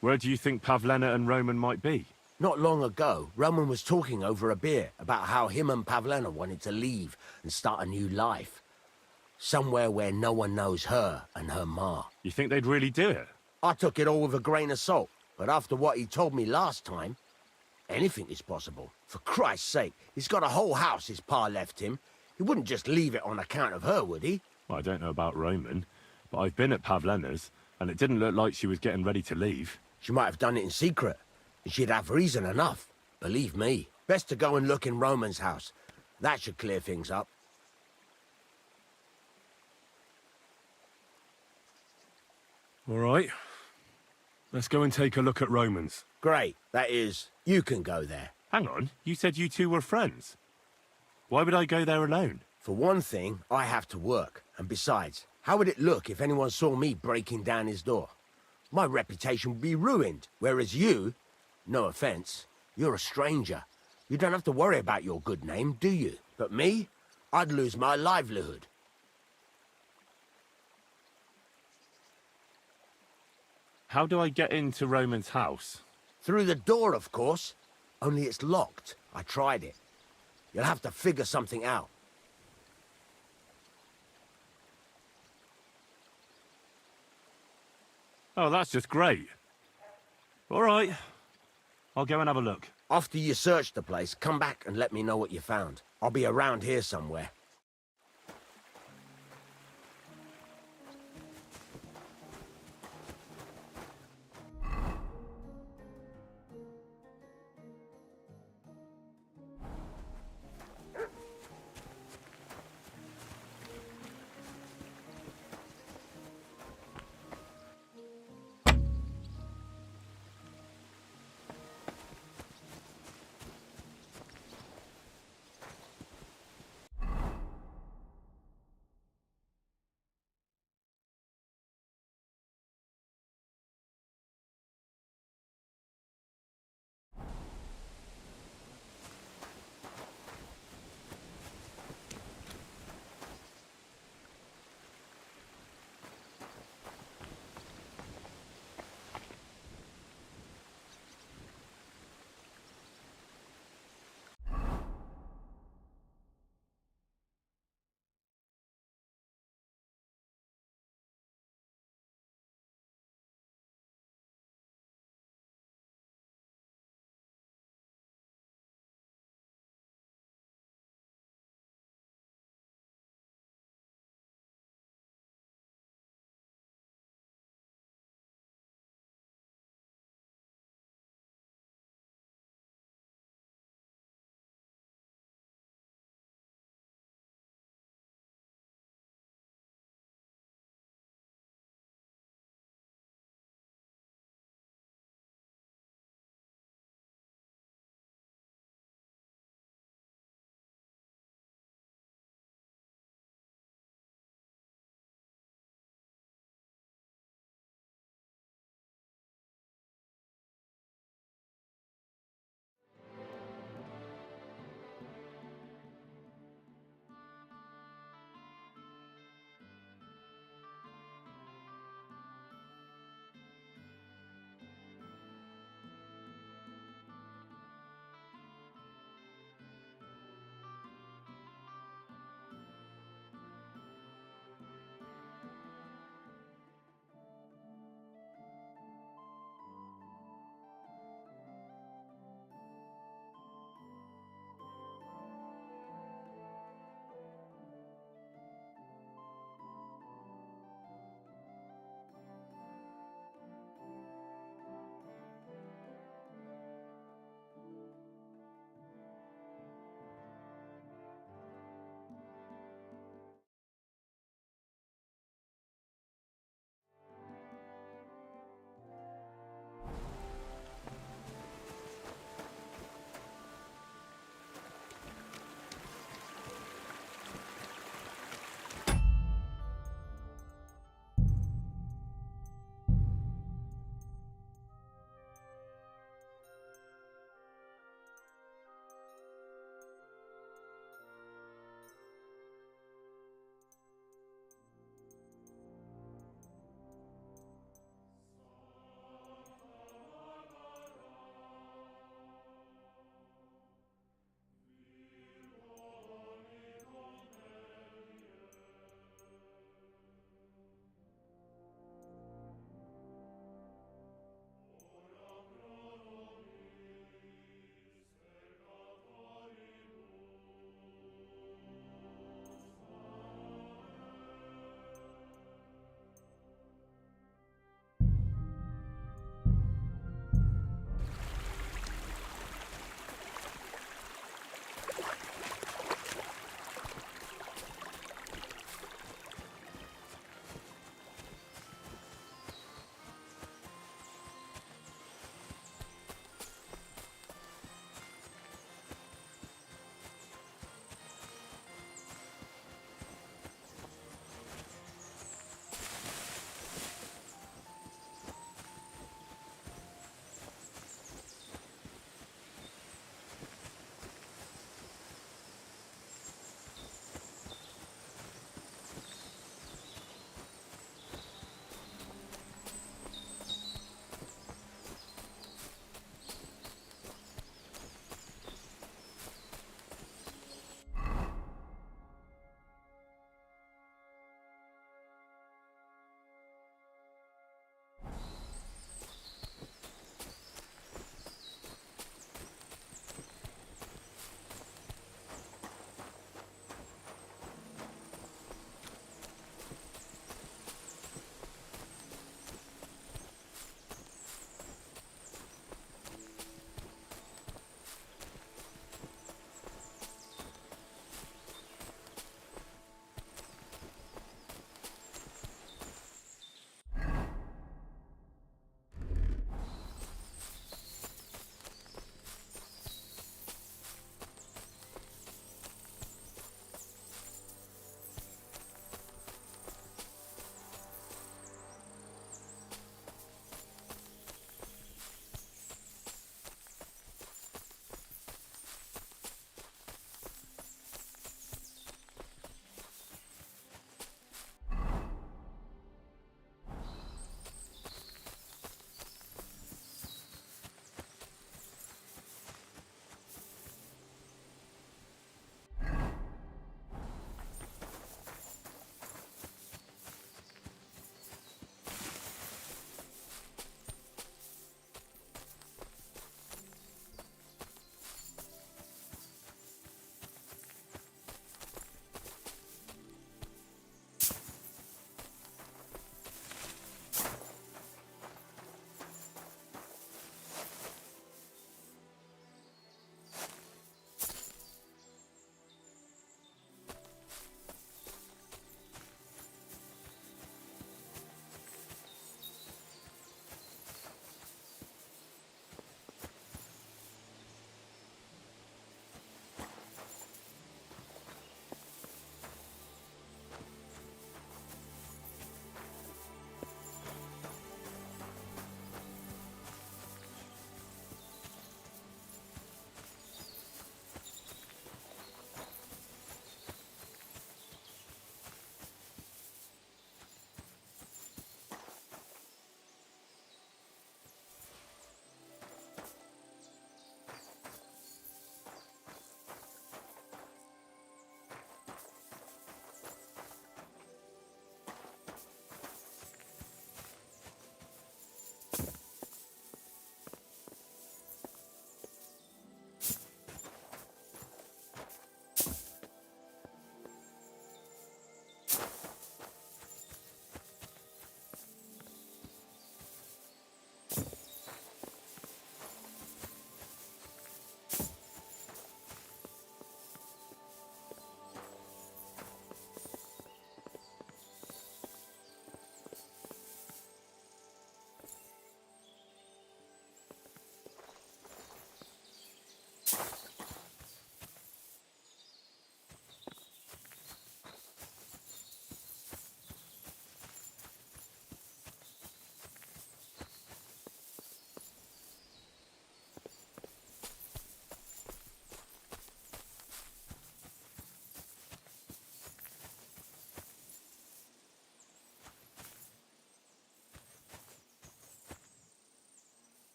Speaker 2: Where do you think Pavlena and Roman might be?
Speaker 10: Not long ago, Roman was talking over a beer about how him and Pavlena wanted to leave and start a new life. Somewhere where no one knows her and her ma.
Speaker 2: You think they'd really do it?
Speaker 10: I took it all with a grain of salt, but after what he told me last time, anything is possible. For Christ's sake, he's got a whole house his pa left him. He wouldn't just leave it on account of her, would he?
Speaker 2: Well, I don't know about Roman, but I've been at Pavlena's, and it didn't look like she was getting ready to leave.
Speaker 10: She might have done it in secret, and she'd have reason enough. Believe me. Best to go and look in Roman's house. That should clear things up.
Speaker 2: All right. Let's go and take a look at Roman's.
Speaker 10: Great. That is, you can go there.
Speaker 2: Hang on, you said you two were friends. Why would I go there alone?
Speaker 10: For one thing, I have to work. And besides, how would it look if anyone saw me breaking down his door? My reputation would be ruined, whereas you, no offense, you're a stranger. You don't have to worry about your good name, do you? But me, I'd lose my livelihood.
Speaker 2: How do I get into Roman's house?
Speaker 10: Through the door, of course. Only it's locked. I tried it. You'll have to figure something out.
Speaker 2: Oh, that's just great. All right. I'll go and have a look.
Speaker 10: After you search the place, come back and let me know what you found. I'll be around here somewhere.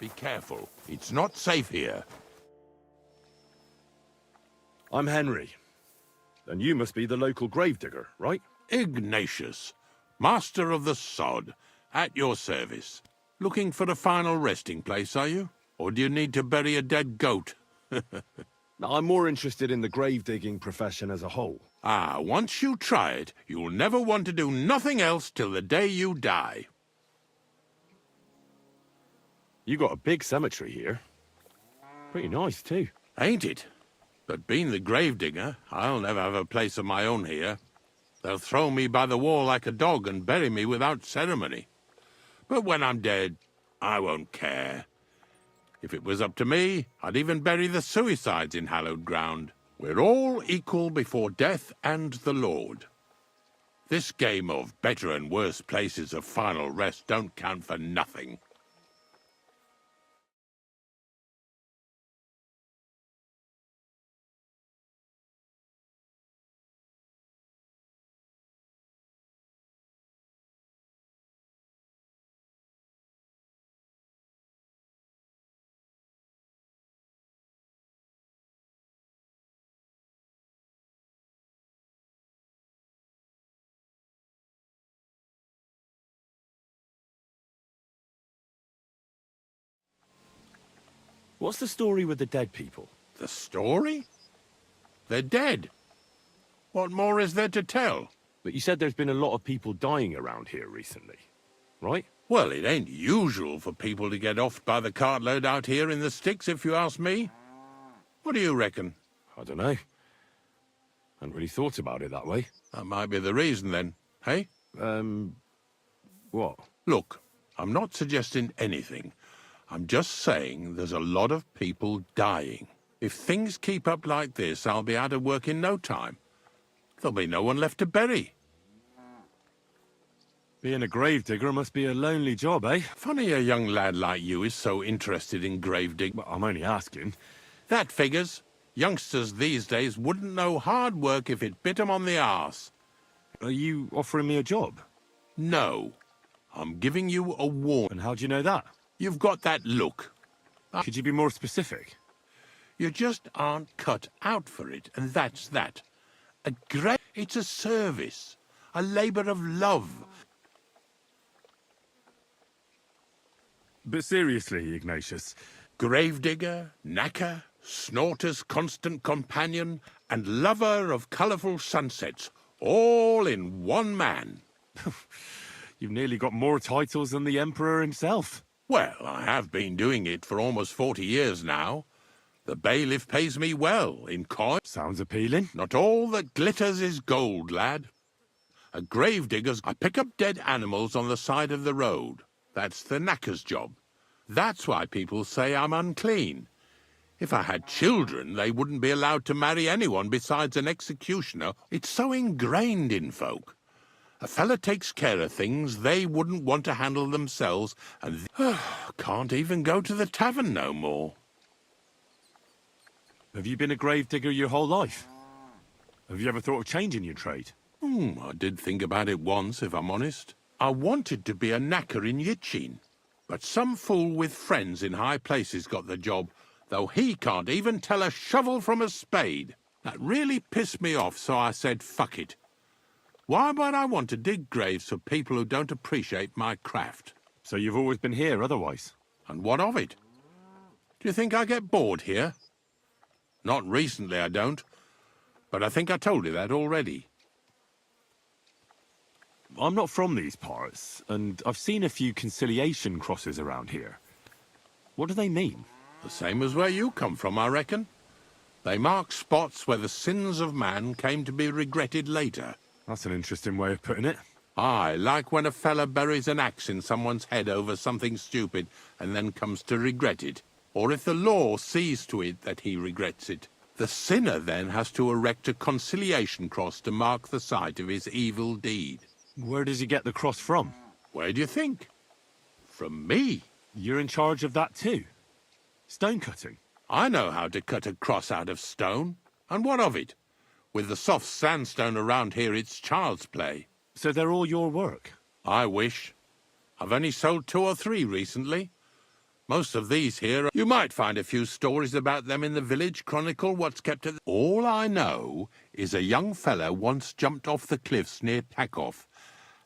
Speaker 11: Be careful. It's not safe here.
Speaker 2: I'm Henry. And you must be the local gravedigger, right?
Speaker 11: Ignatius, master of the sod, at your service. Looking for a final resting place, are you? Or do you need to bury a dead goat?
Speaker 2: I'm more interested in the grave-digging profession as a whole.
Speaker 11: Ah, once you try it, you'll never want to do nothing else till the day you die.
Speaker 2: You got a big cemetery here. Pretty nice, too.
Speaker 11: Ain't it? But being the gravedigger, I'll never have a place of my own here. They'll throw me by the wall like a dog and bury me without ceremony. But when I'm dead, I won't care. If it was up to me, I'd even bury the suicides in hallowed ground. We're all equal before death and the Lord. This game of better and worse places of final rest don't count for nothing.
Speaker 2: What's the story with the dead people?
Speaker 11: The story? They're dead. What more is there to tell?
Speaker 2: But you said there's been a lot of people dying around here recently, right?
Speaker 11: Well, it ain't usual for people to get offed by the cartload out here in the sticks, if you ask me. What do you reckon?
Speaker 2: I don't know. Hadn't really thought about it that way.
Speaker 11: That might be the reason, then, hey?
Speaker 2: What?
Speaker 11: Look, I'm not suggesting anything. I'm just saying there's a lot of people dying. If things keep up like this, I'll be out of work in no time. There'll be no one left to bury.
Speaker 2: Being a gravedigger must be a lonely job, eh?
Speaker 11: Funny a young lad like you is so interested in gravedigging.
Speaker 2: Well, I'm only asking.
Speaker 11: That figures. Youngsters these days wouldn't know hard work if it bit 'em on the arse.
Speaker 2: Are you offering me a job?
Speaker 11: No. I'm giving you a warning.
Speaker 2: And how do you know that?
Speaker 11: You've got that look.
Speaker 2: Could you be more specific?
Speaker 11: You just aren't cut out for it, and that's that. It's a service. A labour of love.
Speaker 2: But seriously, Ignatius.
Speaker 11: Gravedigger, knacker, snorter's constant companion, and lover of colourful sunsets, all in one man.
Speaker 2: You've nearly got more titles than the Emperor himself.
Speaker 11: Well, I have been doing it for almost 40 years now. The bailiff pays me well, in coin.
Speaker 2: Sounds appealing.
Speaker 11: Not all that glitters is gold, lad. A gravedigger's... I pick up dead animals on the side of the road. That's the knacker's job. That's why people say I'm unclean. If I had children, they wouldn't be allowed to marry anyone besides an executioner. It's so ingrained in folk. A fella takes care of things they wouldn't want to handle themselves, and can't even go to the tavern no more.
Speaker 2: Have you been a gravedigger your whole life? Have you ever thought of changing your trade?
Speaker 11: I did think about it once, if I'm honest. I wanted to be a knacker in Yitchin, but some fool with friends in high places got the job, though he can't even tell a shovel from a spade. That really pissed me off, so I said, fuck it. Why would I want to dig graves for people who don't appreciate my craft?
Speaker 2: So you've always been here otherwise?
Speaker 11: And what of it? Do you think I get bored here? Not recently, I don't. But I think I told you that already.
Speaker 2: I'm not from these parts, and I've seen a few conciliation crosses around here. What do they mean?
Speaker 11: The same as where you come from, I reckon. They mark spots where the sins of man came to be regretted later.
Speaker 2: That's an interesting way of putting it.
Speaker 11: Aye, like when a fella buries an axe in someone's head over something stupid and then comes to regret it. Or if the law sees to it that he regrets it. The sinner then has to erect a conciliation cross to mark the site of his evil deed.
Speaker 2: Where does he get the cross from?
Speaker 11: Where do you think? From me.
Speaker 2: You're in charge of that too? Stone cutting?
Speaker 11: I know how to cut a cross out of stone. And what of it? With the soft sandstone around here, it's child's play.
Speaker 2: So they're all your work?
Speaker 11: I wish. I've only sold 2 or 3 recently. Most of these here, you might find a few stories about them in the village chronicle what's kept at... All I know is a young fella once jumped off the cliffs near Takoff,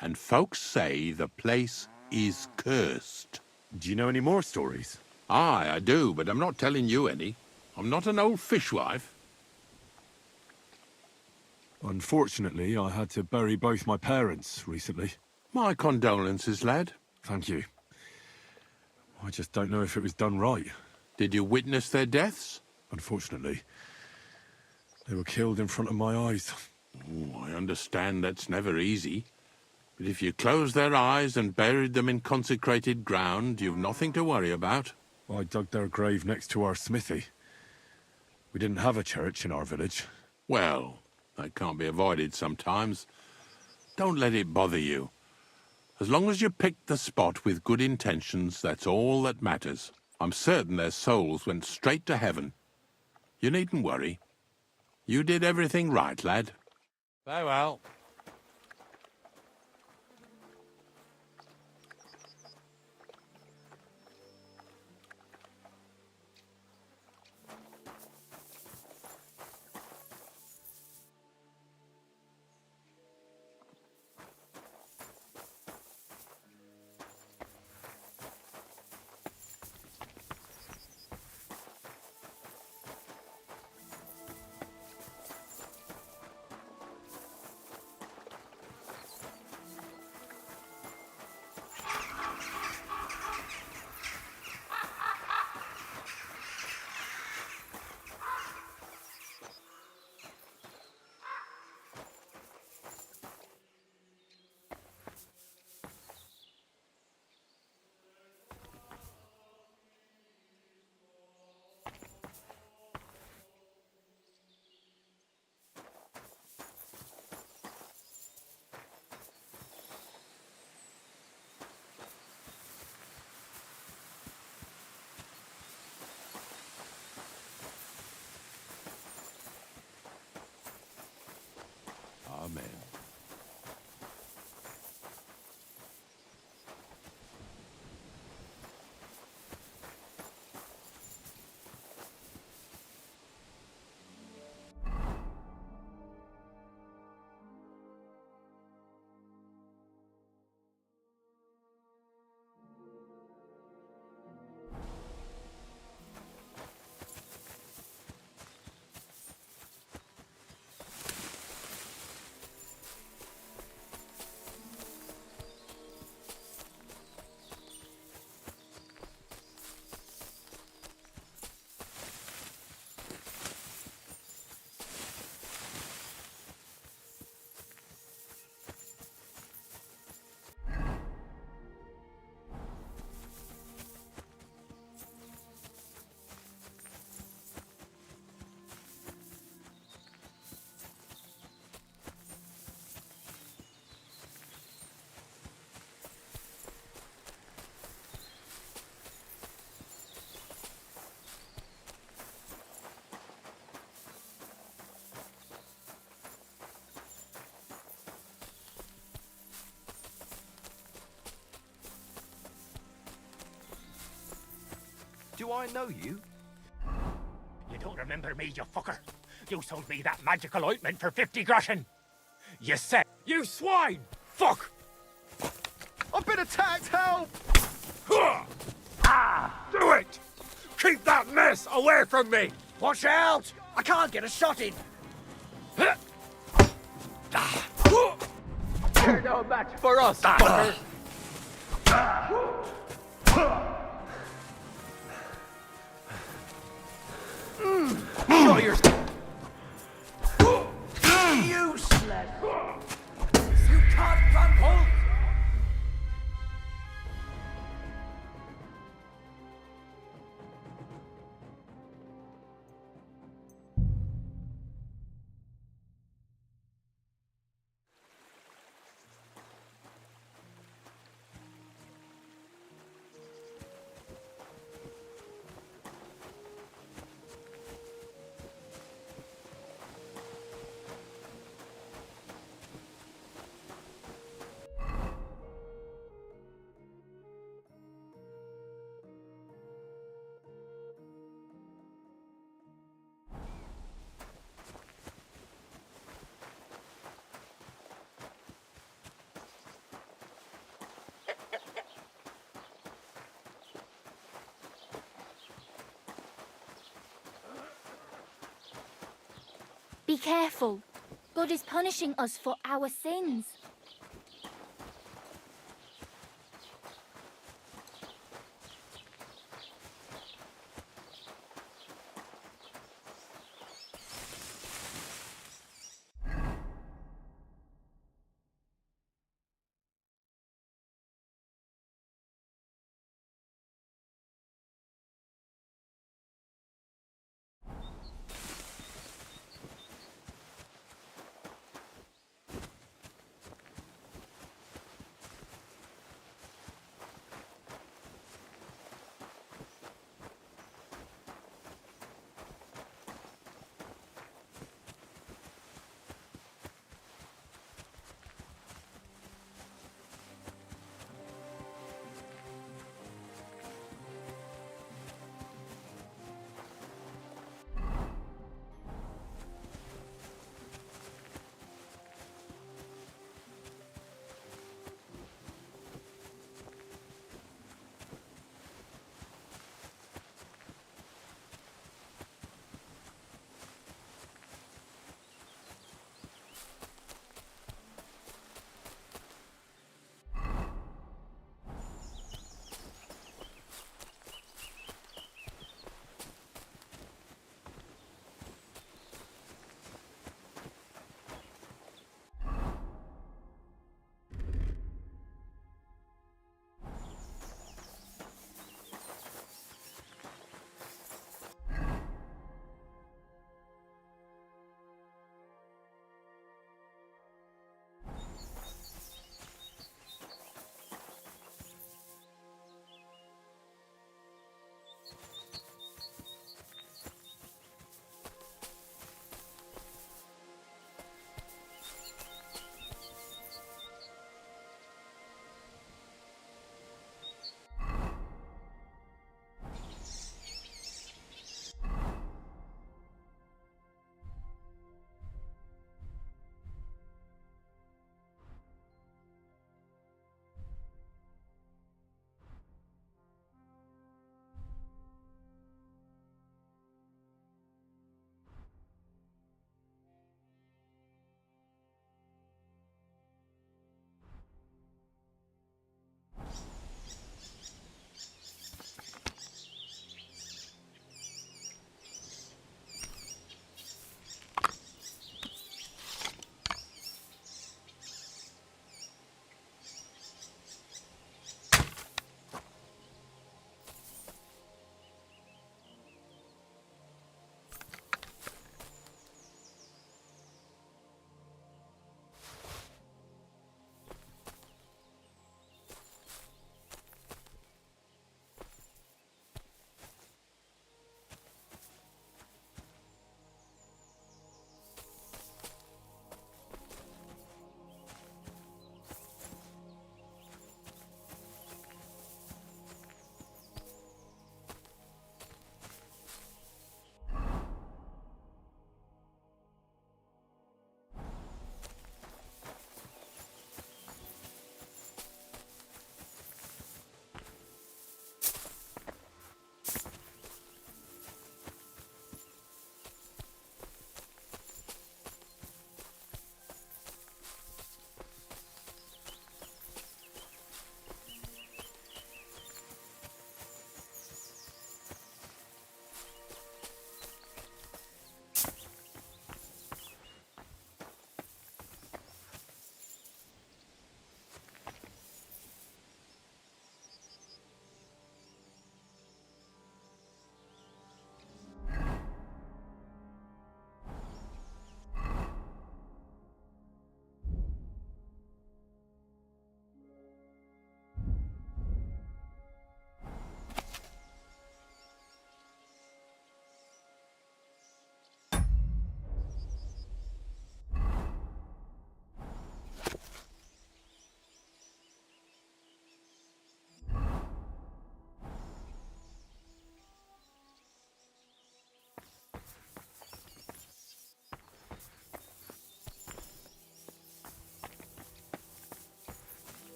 Speaker 11: and folks say the place is cursed.
Speaker 2: Do you know any more stories?
Speaker 11: Aye, I do, but I'm not telling you any. I'm not an old fishwife.
Speaker 2: Unfortunately, I had to bury both my parents recently.
Speaker 11: My condolences, lad.
Speaker 2: Thank you. I just don't know if it was done right.
Speaker 11: Did you witness their deaths?
Speaker 2: Unfortunately. They were killed in front of my eyes.
Speaker 11: Oh, I understand that's never easy. But if you closed their eyes and buried them in consecrated ground, you've nothing to worry about.
Speaker 2: I dug their grave next to our smithy. We didn't have a church in our village.
Speaker 11: Well, that can't be avoided sometimes. Don't let it bother you. As long as you picked the spot with good intentions, that's all that matters. I'm certain their souls went straight to heaven. You needn't worry. You did everything right, lad.
Speaker 19: Farewell.
Speaker 11: Amen.
Speaker 12: Do I know you?
Speaker 20: You don't remember me, you fucker. You sold me that magical ointment for 50 groschen. You said...
Speaker 12: You swine!
Speaker 20: Fuck!
Speaker 12: I've been attacked, help!
Speaker 20: Do it! Keep that mess away from me!
Speaker 3: Watch out! I can't get a shot in.
Speaker 12: You're no match for us, fucker!
Speaker 3: Show yourself. Useless. You can't run home.
Speaker 21: Be careful. God is punishing us for our sins.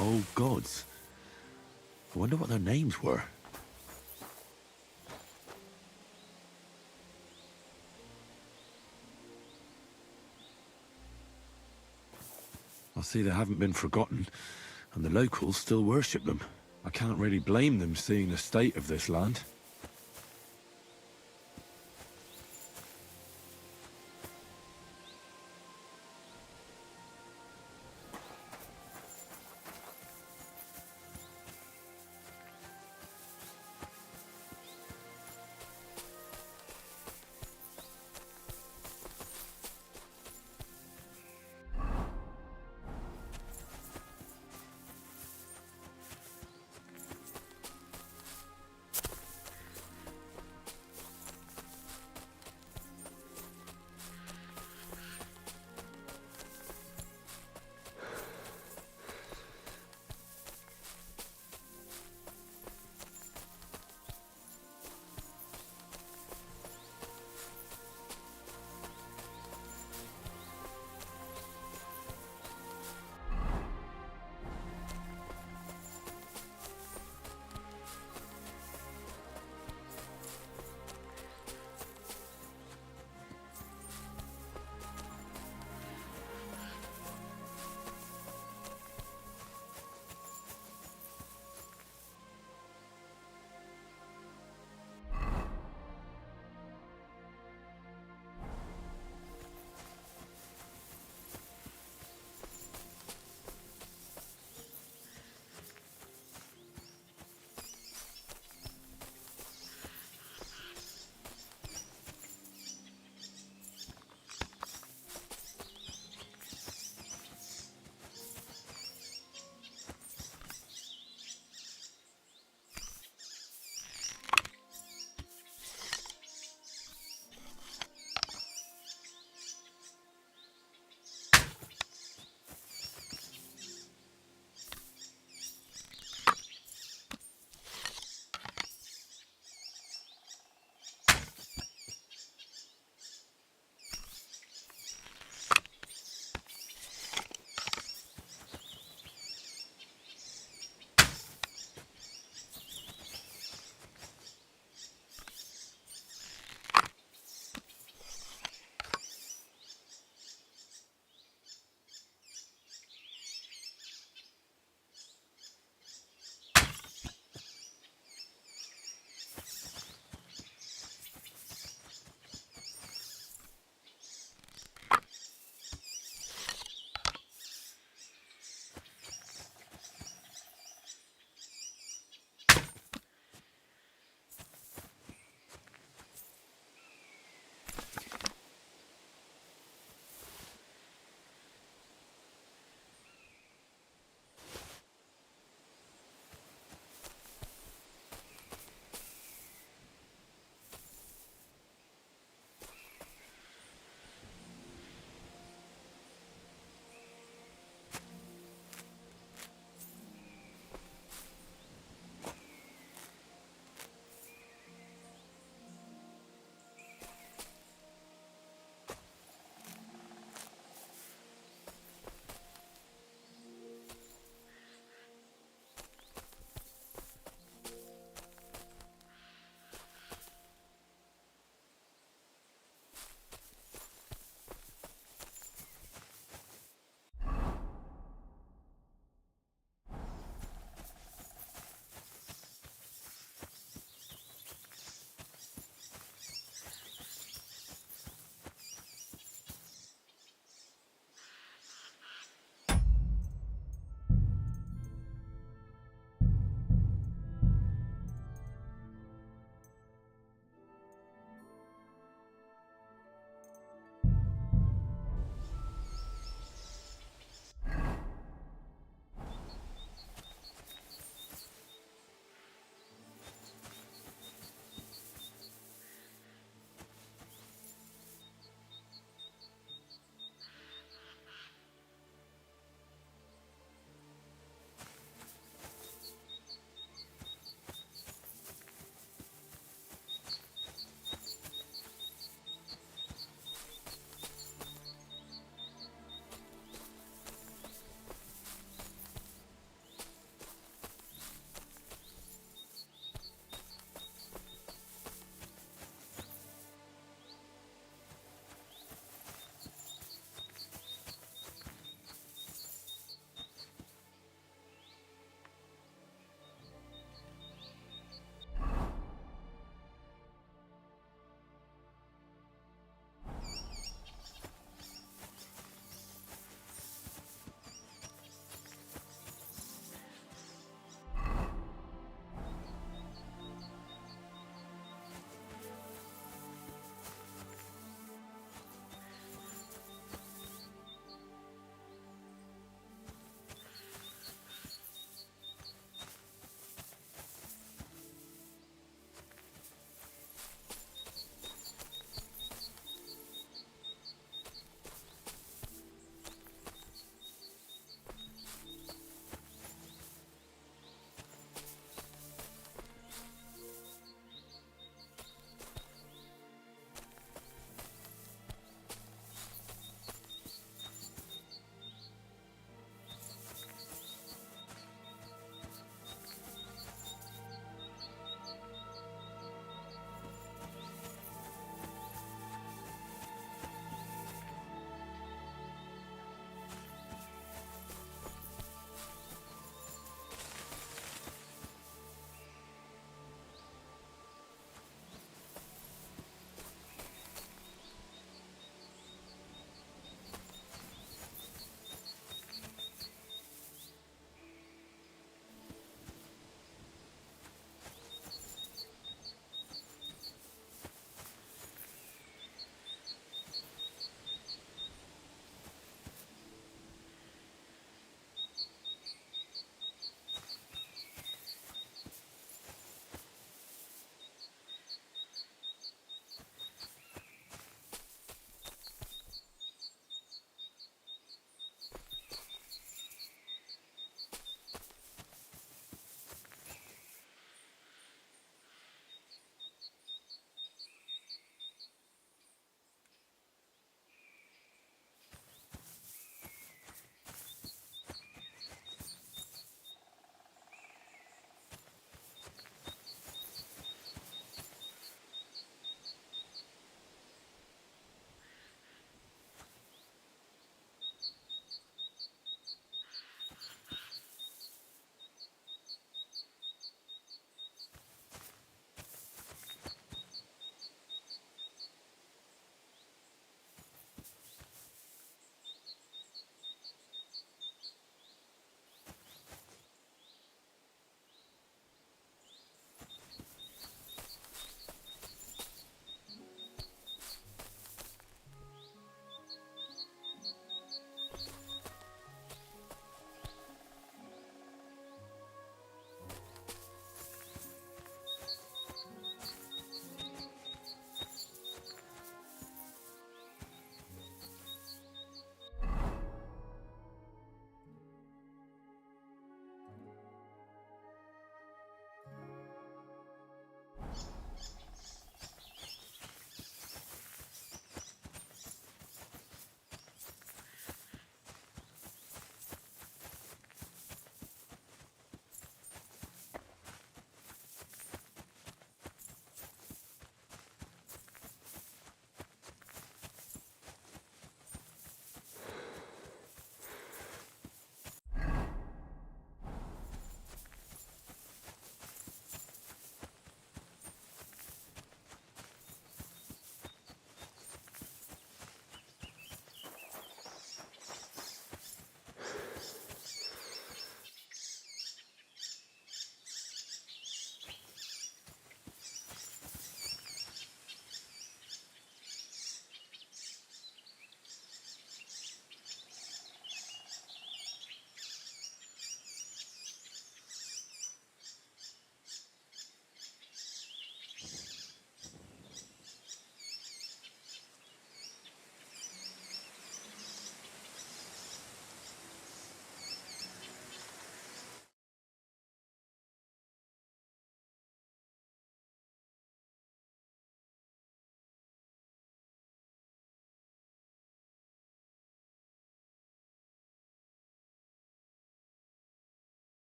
Speaker 2: old gods. I wonder what their names were. I see they haven't been forgotten, and the locals still worship them. I can't really blame them seeing the state of this land.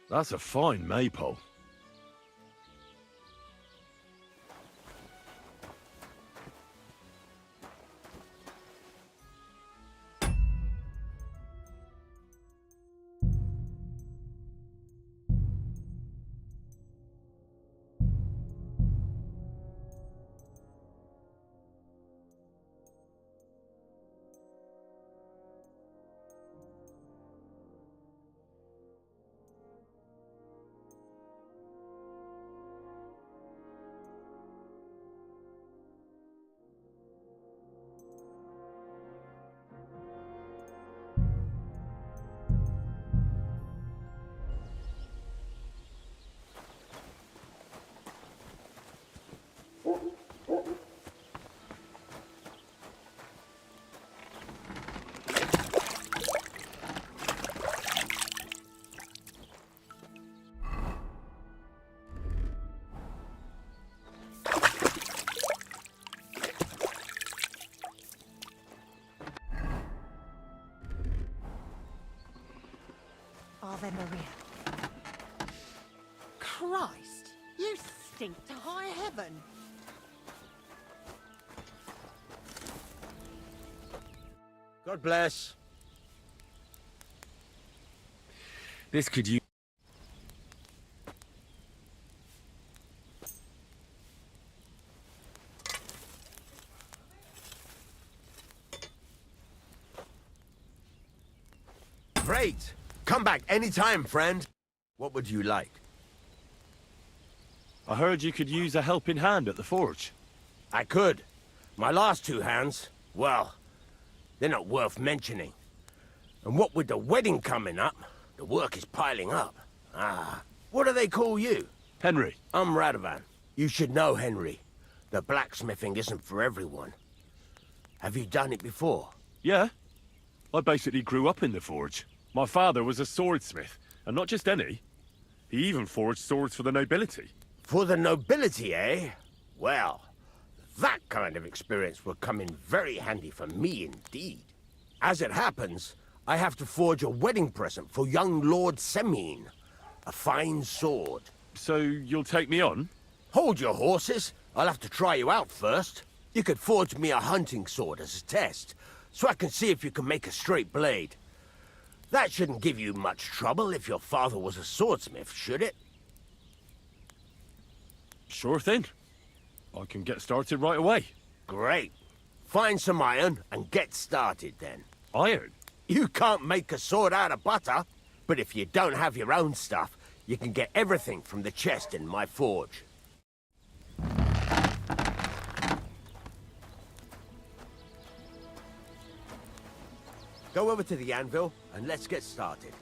Speaker 2: That's a fine maypole.
Speaker 8: Ave Maria. Christ, you stink to high heaven.
Speaker 10: God bless.
Speaker 2: This could use...
Speaker 10: Great. Come back anytime, friend. What would you like?
Speaker 2: I heard you could use a helping hand at the forge.
Speaker 10: I could. My last two hands, well, they're not worth mentioning. And what with the wedding coming up, the work is piling up. What do they call you?
Speaker 2: Henry.
Speaker 10: I'm Radovan. You should know, Henry. The blacksmithing isn't for everyone. Have you done it before?
Speaker 2: Yeah. I basically grew up in the forge. My father was a swordsmith, and not just any. He even forged swords for the nobility.
Speaker 10: For the nobility, eh? Well, that kind of experience will come in very handy for me indeed. As it happens, I have to forge a wedding present for young Lord Semine. A fine sword.
Speaker 2: So you'll take me on?
Speaker 10: Hold your horses. I'll have to try you out first. You could forge me a hunting sword as a test, so I can see if you can make a straight blade. That shouldn't give you much trouble if your father was a swordsmith, should it?
Speaker 2: Sure thing. I can get started right away.
Speaker 10: Great. Find some iron and get started then.
Speaker 2: Iron?
Speaker 10: You can't make a sword out of butter, but if you don't have your own stuff, you can get everything from the chest in my forge. Go over to the anvil and let's get started.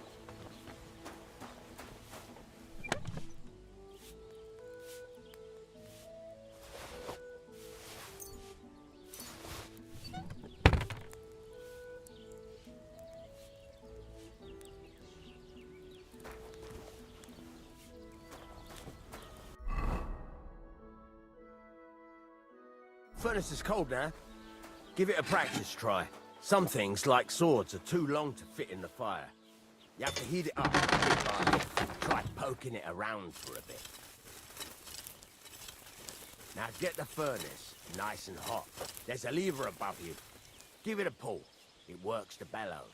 Speaker 10: Furnace is cold now. Give it a practice try. Some things, like swords, are too long to fit in the fire. You have to heat it up. Try poking it around for a bit. Now get the furnace nice and hot. There's a lever above you. Give it a pull. It works the bellows.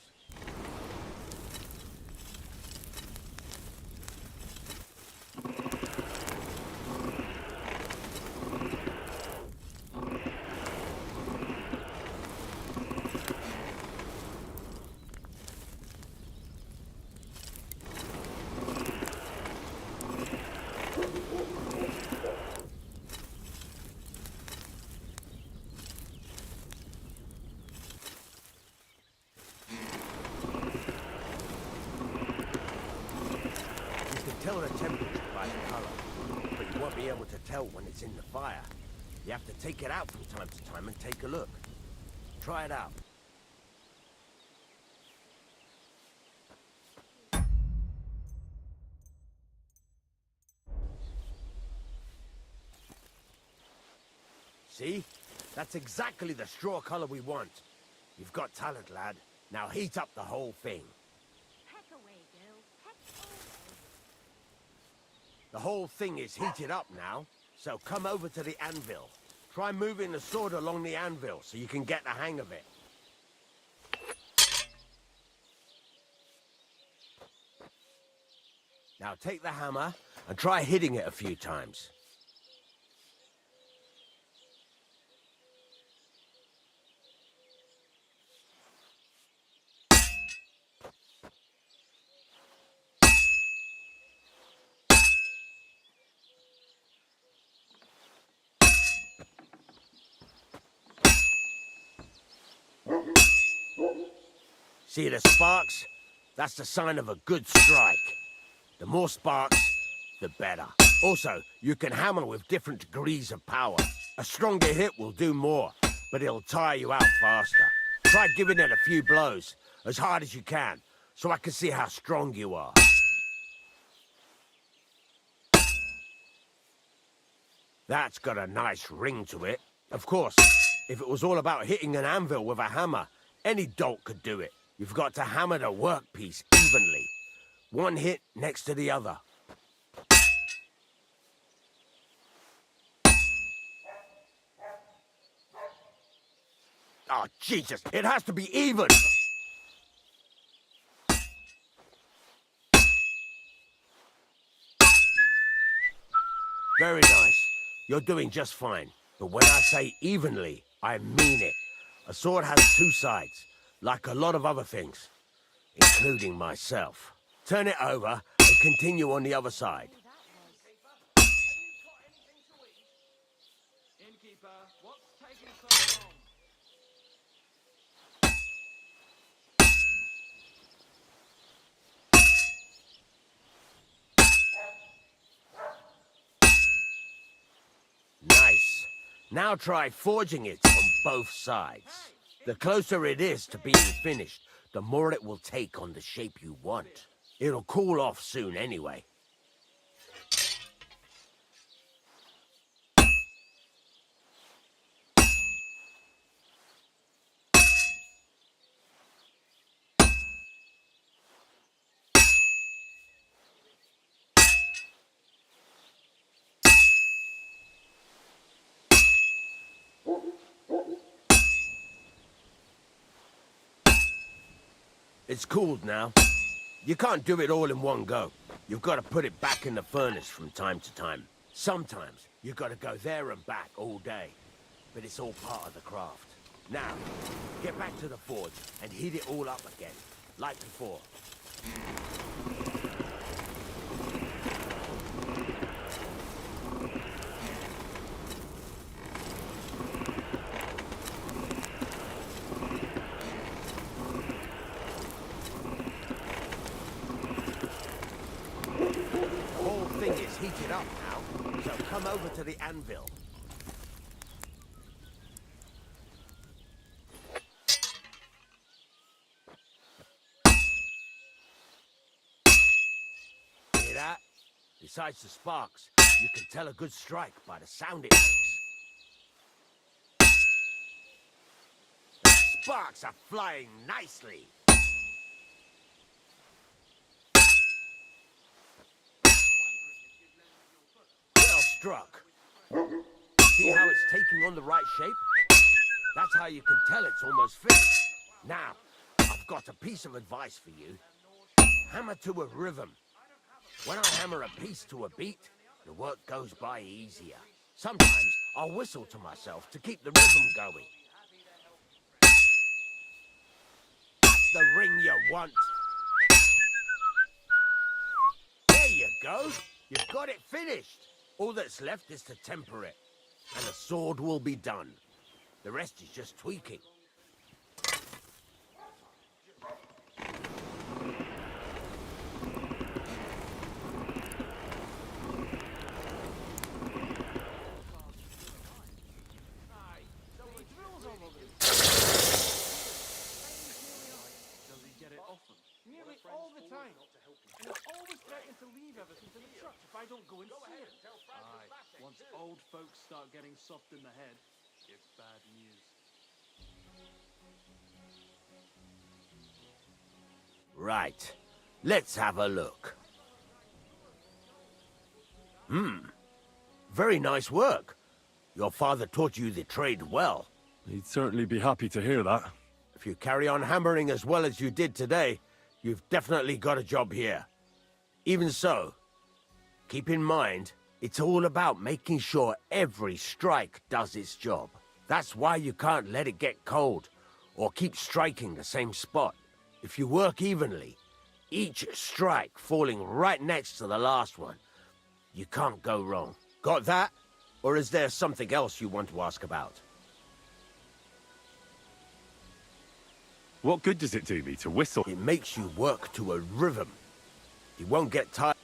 Speaker 10: Tell the temperature by the color, but you won't be able to tell when it's in the fire. You have to take it out from time to time and take a look. Try it out. See? That's exactly the straw color we want. You've got talent, lad. Now heat up the whole thing. The whole thing is heated up now, so come over to the anvil. Try moving the sword along the anvil so you can get the hang of it. Now take the hammer and try hitting it a few times. See the sparks? That's the sign of a good strike. The more sparks, the better. Also, you can hammer with different degrees of power. A stronger hit will do more, but it'll tire you out faster. Try giving it a few blows, as hard as you can, so I can see how strong you are. That's got a nice ring to it. Of course, if it was all about hitting an anvil with a hammer, any dolt could do it. You've got to hammer the workpiece evenly. One hit next to the other. Oh, Jesus! It has to be even! Very nice. You're doing just fine. But when I say evenly, I mean it. A sword has two sides, like a lot of other things, including myself. Turn it over and continue on the other side.
Speaker 12: Innkeeper, what's taking so long?
Speaker 10: Nice. Now try forging it on both sides. The closer it is to being finished, the more it will take on the shape you want. It'll cool off soon anyway. It's cooled now. You can't do it all in one go. You've got to put it back in the furnace from time to time. Sometimes you've got to go there and back all day. But it's all part of the craft. Now, get back to the forge and heat it all up again, like before. Heated up now, so come over to the anvil. Hear that? Besides the sparks, you can tell a good strike by the sound it makes. The sparks are flying nicely. Struck. See how it's taking on the right shape? That's how you can tell it's almost finished. Now, I've got a piece of advice for you. Hammer to a rhythm. When I hammer a piece to a beat, the work goes by easier. Sometimes I'll whistle to myself to keep the rhythm going. That's the ring you want. There you go. You've got it finished. All that's left is to temper it, and the sword will be done. The rest is just tweaking.
Speaker 12: Nearly all the time. And it's always threatening to leave everything to the church if I don't go and see it.
Speaker 16: Aye, once old folks start getting soft in the head, it's bad news.
Speaker 10: Right. Let's have a look. Very nice work. Your father taught you the trade well.
Speaker 2: He'd certainly be happy to hear that.
Speaker 10: If you carry on hammering as well as you did today, you've definitely got a job here. Even so, keep in mind, it's all about making sure every strike does its job. That's why you can't let it get cold, or keep striking the same spot. If you work evenly, each strike falling right next to the last one, you can't go wrong. Got that? Or is there something else you want to ask about?
Speaker 2: What good does it do me to whistle?
Speaker 10: It makes you work to a rhythm. You won't get tired.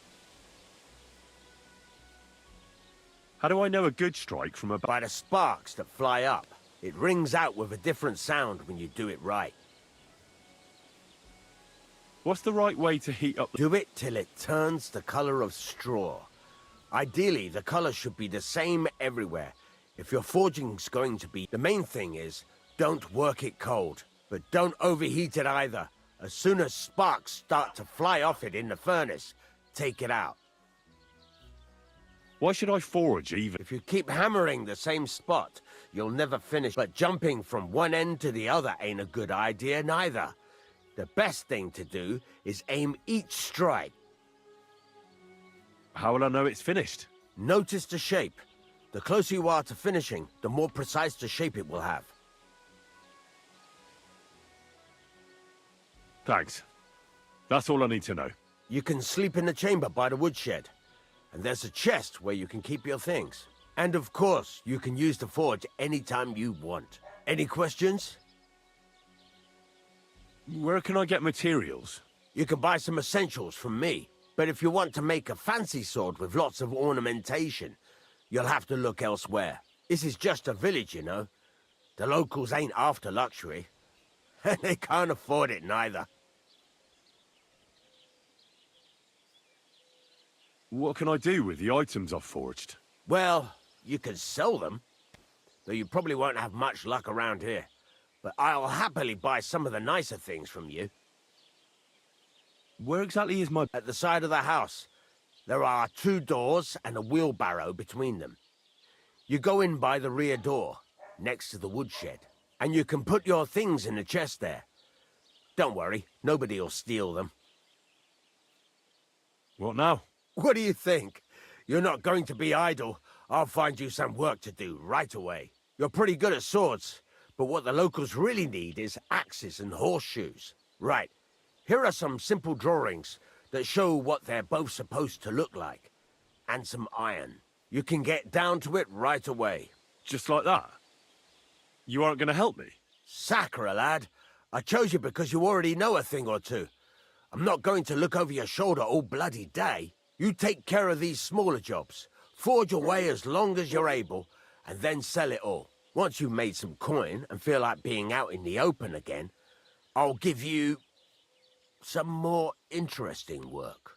Speaker 2: How do I know a good strike from a
Speaker 10: By the sparks that fly up. It rings out with a different sound when you do it right.
Speaker 2: What's the right way to heat up?
Speaker 10: Do it till it turns the color of straw. Ideally, the color should be the same everywhere. If your forging's going to be, the main thing is, don't work it cold, but don't overheat it either. As soon as sparks start to fly off it in the furnace, take it out.
Speaker 2: Why should I forge even?
Speaker 10: If you keep hammering the same spot, you'll never finish. But jumping from one end to the other ain't a good idea neither. The best thing to do is aim each strike.
Speaker 2: How will I know it's finished?
Speaker 10: Notice the shape. The closer you are to finishing, the more precise the shape it will have.
Speaker 2: Thanks. That's all I need to know.
Speaker 10: You can sleep in the chamber by the woodshed. And there's a chest where you can keep your things. And of course, you can use the forge anytime you want. Any questions?
Speaker 2: Where can I get materials?
Speaker 10: You can buy some essentials from me. But if you want to make a fancy sword with lots of ornamentation, you'll have to look elsewhere. This is just a village, you know. The locals ain't after luxury. And they can't afford it neither.
Speaker 2: What can I do with the items I've forged?
Speaker 10: Well, you can sell them. Though you probably won't have much luck around here. But I'll happily buy some of the nicer things from you.
Speaker 2: Where exactly is my...
Speaker 10: At the side of the house. There are 2 doors and a wheelbarrow between them. You go in by the rear door, next to the woodshed. And you can put your things in the chest there. Don't worry, nobody'll steal them.
Speaker 2: What now?
Speaker 10: What do you think? You're not going to be idle. I'll find you some work to do right away. You're pretty good at swords, but what the locals really need is axes and horseshoes. Right, here are some simple drawings that show what they're both supposed to look like. And some iron. You can get down to it right away.
Speaker 2: Just like that? You aren't going to help me?
Speaker 10: Sacre, lad. I chose you because you already know a thing or two. I'm not going to look over your shoulder all bloody day. You take care of these smaller jobs. Forge away as long as you're able, and then sell it all. Once you've made some coin and feel like being out in the open again, I'll give you some more interesting work.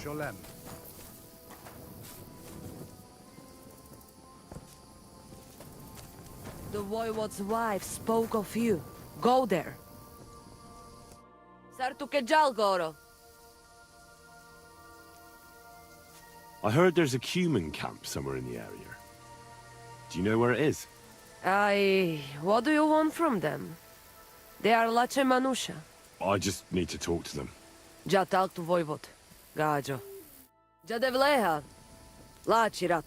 Speaker 15: Sholem.
Speaker 4: The Voivode's wife spoke of you. Go there. Sartukejal,
Speaker 2: I heard there's a cumin camp somewhere in the area. Do you know where it is?
Speaker 4: What do you want from them? They are Lache Manusha.
Speaker 2: I just need to talk to them.
Speaker 4: Ja talk to Voivod. Gajo. Ja devleha. Lachi rat.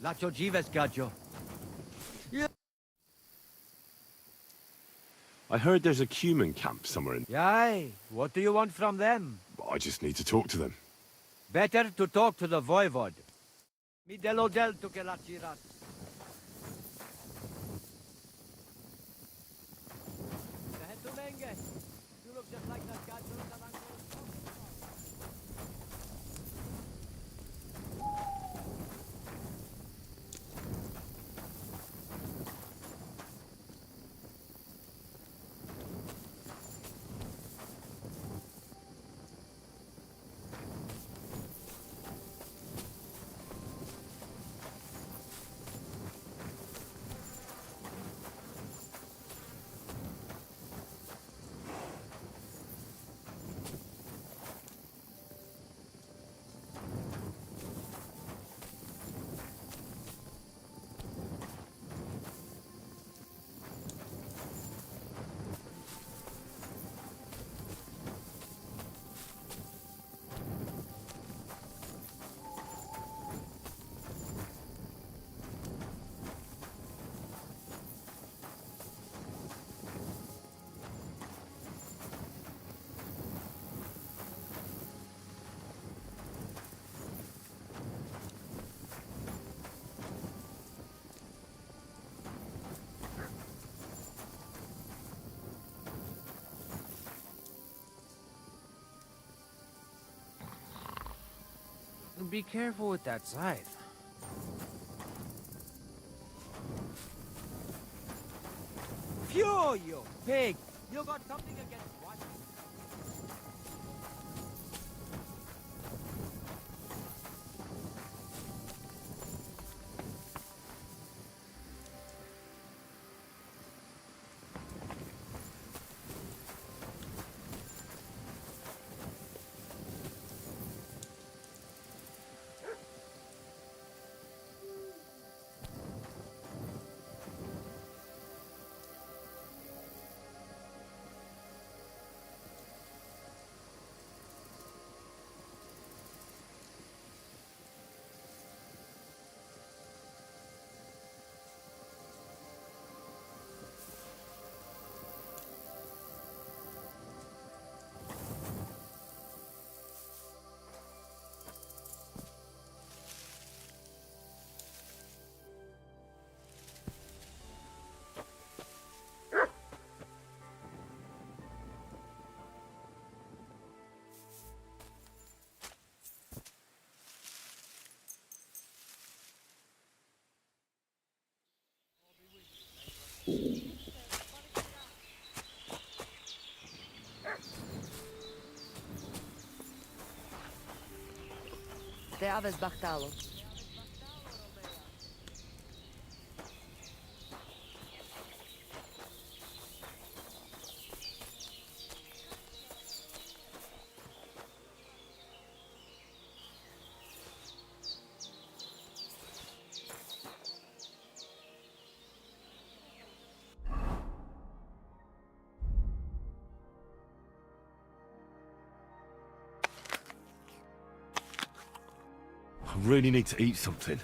Speaker 19: Lacho Jives, Gajo.
Speaker 2: I heard there's a cumin camp somewhere in...
Speaker 19: Yay, what do you want from them?
Speaker 2: I just need to talk to them.
Speaker 19: Better to talk to the Voivod. Mi delo del to Gelachirat. You look just like that Gajo.
Speaker 1: Be careful with that scythe.
Speaker 19: Phew, you pig! You got something against what?
Speaker 4: Te aves Bachtalo.
Speaker 2: really need to eat something.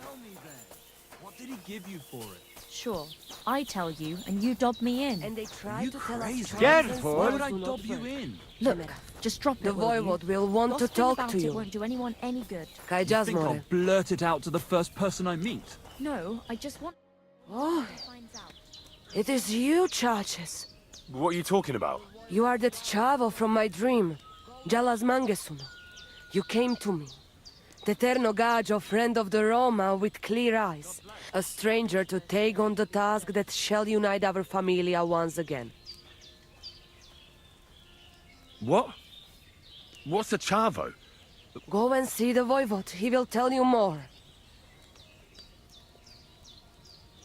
Speaker 12: Tell me then, what did he give you for it?
Speaker 7: Sure, I tell you, and you dob me in.
Speaker 4: And they try to tell us
Speaker 12: Careful! Why would I dob you in?
Speaker 7: Look, just drop it,
Speaker 4: The
Speaker 7: will you?
Speaker 4: voivode will want to
Speaker 7: Gossiping
Speaker 4: talk
Speaker 7: about
Speaker 4: to
Speaker 7: it
Speaker 4: you.
Speaker 7: won't do anyone any good.
Speaker 12: You think I'll blurt it out to the first person I meet?
Speaker 7: No, I just want...
Speaker 4: Oh, it is you, Charges.
Speaker 2: What are you talking about?
Speaker 4: You are that chavo from my dream, Jalas Mangesuno. You came to me. The Terno Gajo, friend of the Roma with clear eyes. A stranger to take on the task that shall unite our familia once again.
Speaker 2: What? What's a chavo?
Speaker 4: Go and see the voivode. He will tell you more.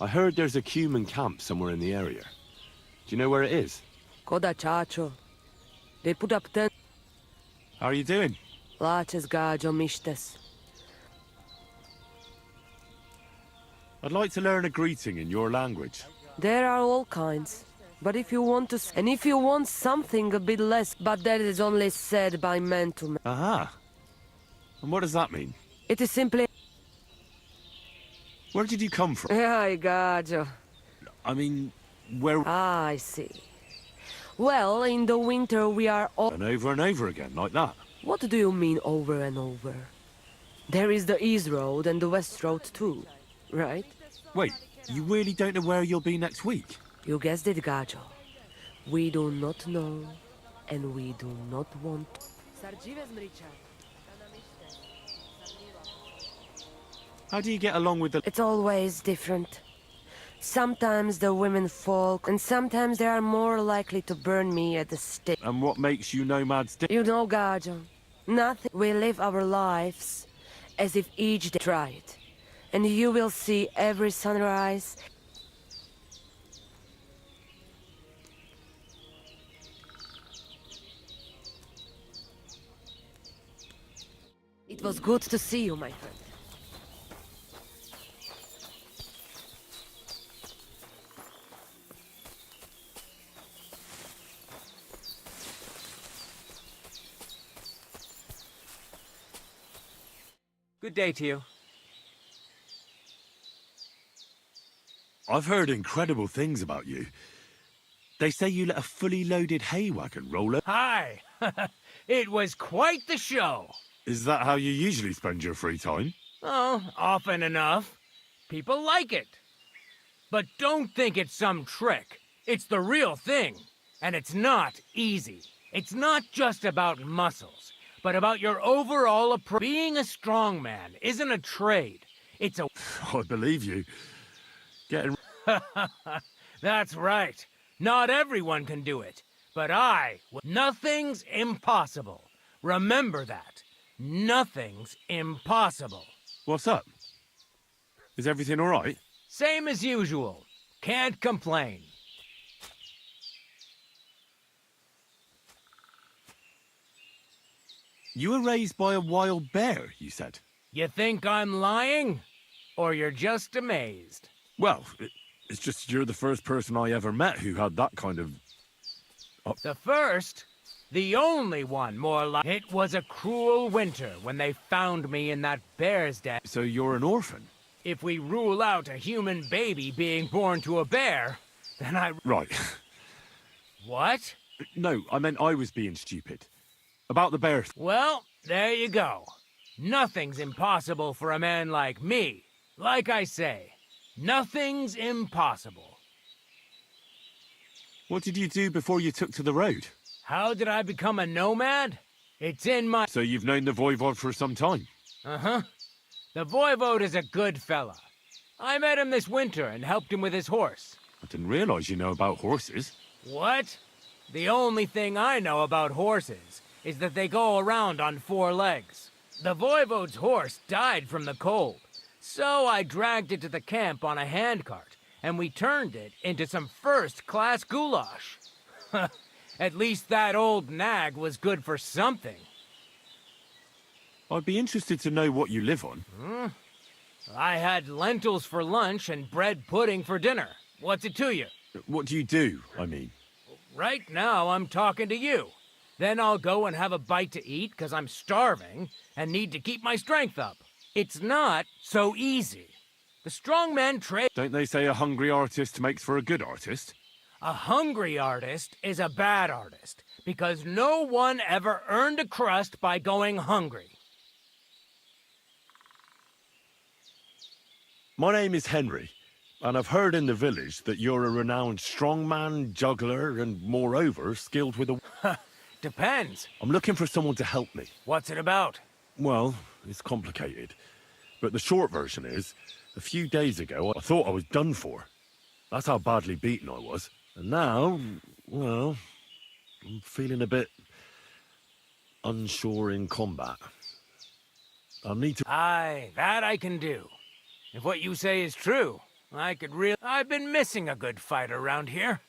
Speaker 2: I heard there's a human camp somewhere in the area. Do you know where it is?
Speaker 4: Koda Chacho. They put up tent.
Speaker 2: How are you doing?
Speaker 4: Laches Gajo Mishtes.
Speaker 2: I'd like to learn a greeting in your language.
Speaker 4: There are all kinds. But if you want to... And if you want something a bit less... But that is only said by men to men.
Speaker 2: Aha. And what does that mean?
Speaker 4: It is simply...
Speaker 2: Where did you come from?
Speaker 4: Ay, Gajo.
Speaker 2: I mean, where...
Speaker 4: Ah, I see. Well, in the winter we are all...
Speaker 2: And over again, like that?
Speaker 4: What do you mean over and over? There is the East Road and the West Road too, right?
Speaker 2: Wait, you really don't know where you'll be next week?
Speaker 4: You guessed it, Gajo. We do not know, and we do not want.
Speaker 2: How do you get along with the...
Speaker 4: It's always different. Sometimes the women fall, and sometimes they are more likely to burn me at the stake.
Speaker 2: And what makes you nomads
Speaker 4: You know, Gajo, nothing. We live our lives as if each day tried. And you will see every sunrise. It was good to see you, my friend.
Speaker 1: Good day to you.
Speaker 2: I've heard incredible things about you. They say you let a fully loaded hay wagon roll up.
Speaker 1: Hi! It was quite the show.
Speaker 2: Is that how you usually spend your free time?
Speaker 1: Oh, often enough. People like it. But don't think it's some trick. It's the real thing. And it's not easy. It's not just about muscles, but about your overall approach. Being a strongman isn't a trade. It's a...
Speaker 2: I believe you. Getting...
Speaker 1: That's right. Not everyone can do it. But nothing's impossible. Remember that. Nothing's impossible.
Speaker 2: What's up? Is everything all right?
Speaker 1: Same as usual. Can't complain.
Speaker 2: You were raised by a wild bear, you said.
Speaker 1: You think I'm lying? Or you're just amazed?
Speaker 2: Well, it's just you're the first person I ever met who had that kind of...
Speaker 1: The first? The only one, more like... It was a cruel winter when they found me in that bear's den.
Speaker 2: So you're an orphan?
Speaker 1: If we rule out a human baby being born to a bear, then I...
Speaker 2: Right.
Speaker 1: What?
Speaker 2: No, I meant I was being stupid. About the bear...
Speaker 1: Well, there you go. Nothing's impossible for a man like me. Like I say, nothing's impossible.
Speaker 2: What did you do before you took to the road?
Speaker 1: How did I become a nomad? It's in my...
Speaker 2: So you've known the Voivode for some time?
Speaker 1: Uh-huh. The Voivode is a good fella. I met him this winter and helped him with his horse.
Speaker 2: I didn't realize you know about horses.
Speaker 1: What? The only thing I know about horses is that they go around on 4 legs. The Voivode's horse died from the cold, so I dragged it to the camp on a handcart, and we turned it into some first-class goulash. At least that old nag was good for something.
Speaker 2: I'd be interested to know what you live on.
Speaker 1: I had lentils for lunch and bread pudding for dinner. What's it to you?
Speaker 2: What do you do, I mean?
Speaker 1: Right now, I'm talking to you. Then I'll go and have a bite to eat because I'm starving and need to keep my strength up. It's not so easy. The strong men trade.
Speaker 2: Don't they say a hungry artist makes for a good artist?
Speaker 1: A hungry artist is a bad artist because no one ever earned a crust by going hungry.
Speaker 2: My name is Henry, and I've heard in the village that you're a renowned strongman, juggler, and moreover, skilled with a...
Speaker 1: Depends.
Speaker 2: I'm looking for someone to help me.
Speaker 1: What's it about?
Speaker 2: Well, it's complicated. But the short version is, a few days ago, I thought I was done for. That's how badly beaten I was. And now, well, I'm feeling a bit unsure in combat. I need to...
Speaker 1: Aye, that I can do. If what you say is true, I could really... I've been missing a good fight around here.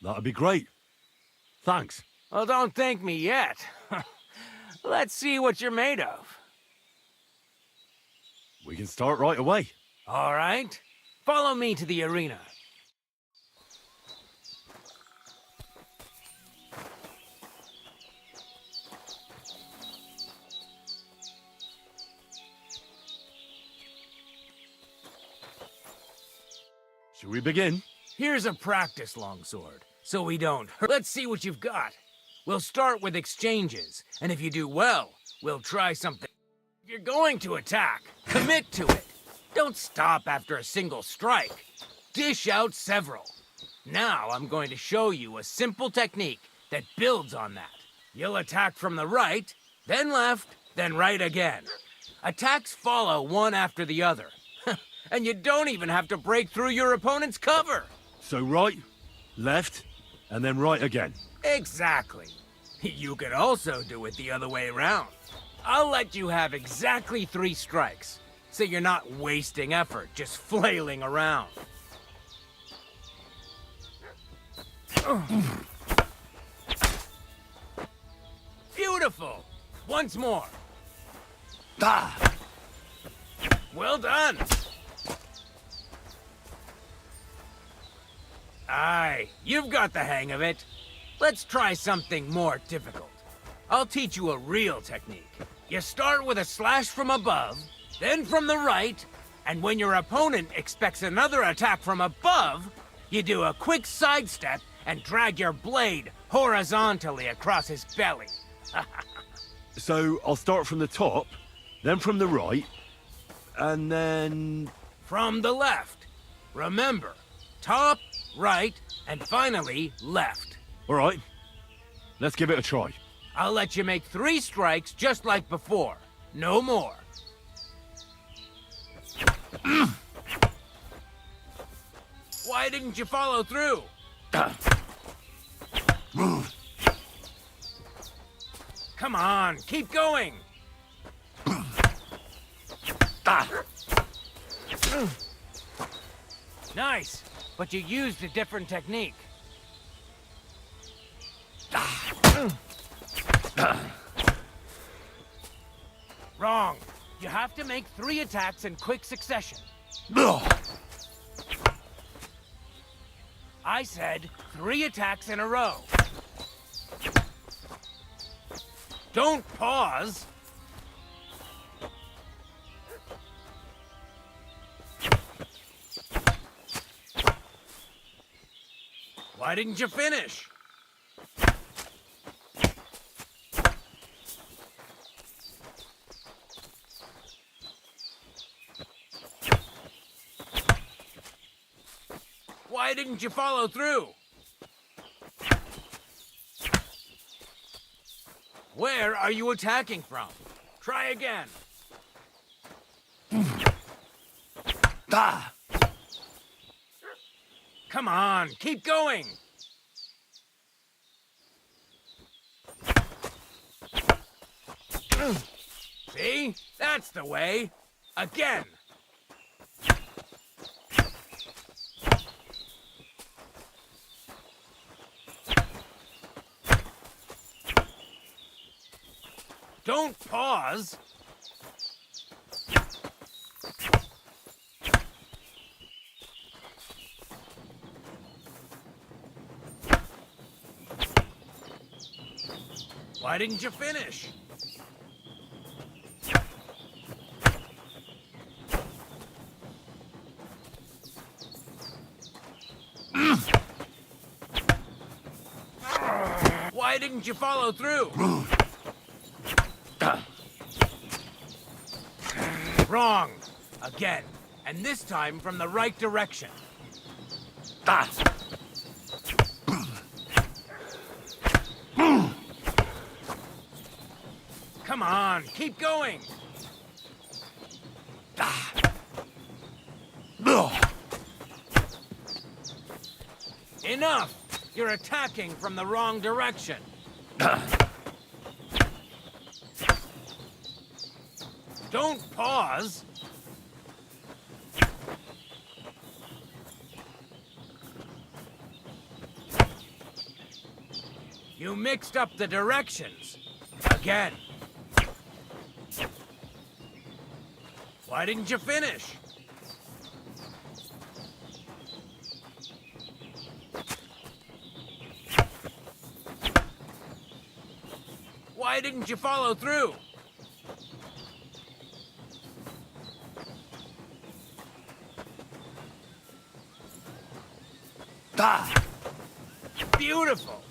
Speaker 2: That'd be great. Thanks.
Speaker 1: Well, don't thank me yet. Let's see what you're made of.
Speaker 2: We can start right away.
Speaker 1: All right. Follow me to the arena.
Speaker 2: Should we begin?
Speaker 1: Here's a practice longsword, so we don't hurt. Let's see what you've got. We'll start with exchanges, and if you do well, we'll try something. If you're going to attack, commit to it. Don't stop after a single strike. Dish out several. Now I'm going to show you a simple technique that builds on that. You'll attack from the right, then left, then right again. Attacks follow one after the other. And you don't even have to break through your opponent's cover.
Speaker 2: So right, left, and then right again.
Speaker 1: Exactly. You could also do it the other way around. I'll let you have exactly 3 strikes, so you're not wasting effort just flailing around. Beautiful. Once more.
Speaker 2: Ah!
Speaker 1: Well done. Aye, you've got the hang of it. Let's try something more difficult. I'll teach you a real technique. You start with a slash from above, then from the right, and when your opponent expects another attack from above, you do a quick sidestep and drag your blade horizontally across his belly.
Speaker 2: So I'll start from the top, then from the right, and then...
Speaker 1: From the left. Remember, top, right, and finally, left.
Speaker 2: All right, let's give it a try.
Speaker 1: I'll let you make 3 strikes just like before. No more. Why didn't you follow through? Come on, keep going. Nice, but you used a different technique. Wrong. You have to make 3 attacks in quick succession. I said 3 attacks in a row. Don't pause. Why didn't you finish? Why didn't you follow through? Where are you attacking from? Try again. Come on, keep going. See? That's the way. Again. Don't pause. Why didn't you finish? Why didn't you follow through? Wrong. Again. And this time from the right direction. Come on, keep going. Enough! You're attacking from the wrong direction. Don't pause. You mixed up the directions. Again. Why didn't you finish? Why didn't you follow through? Beautiful.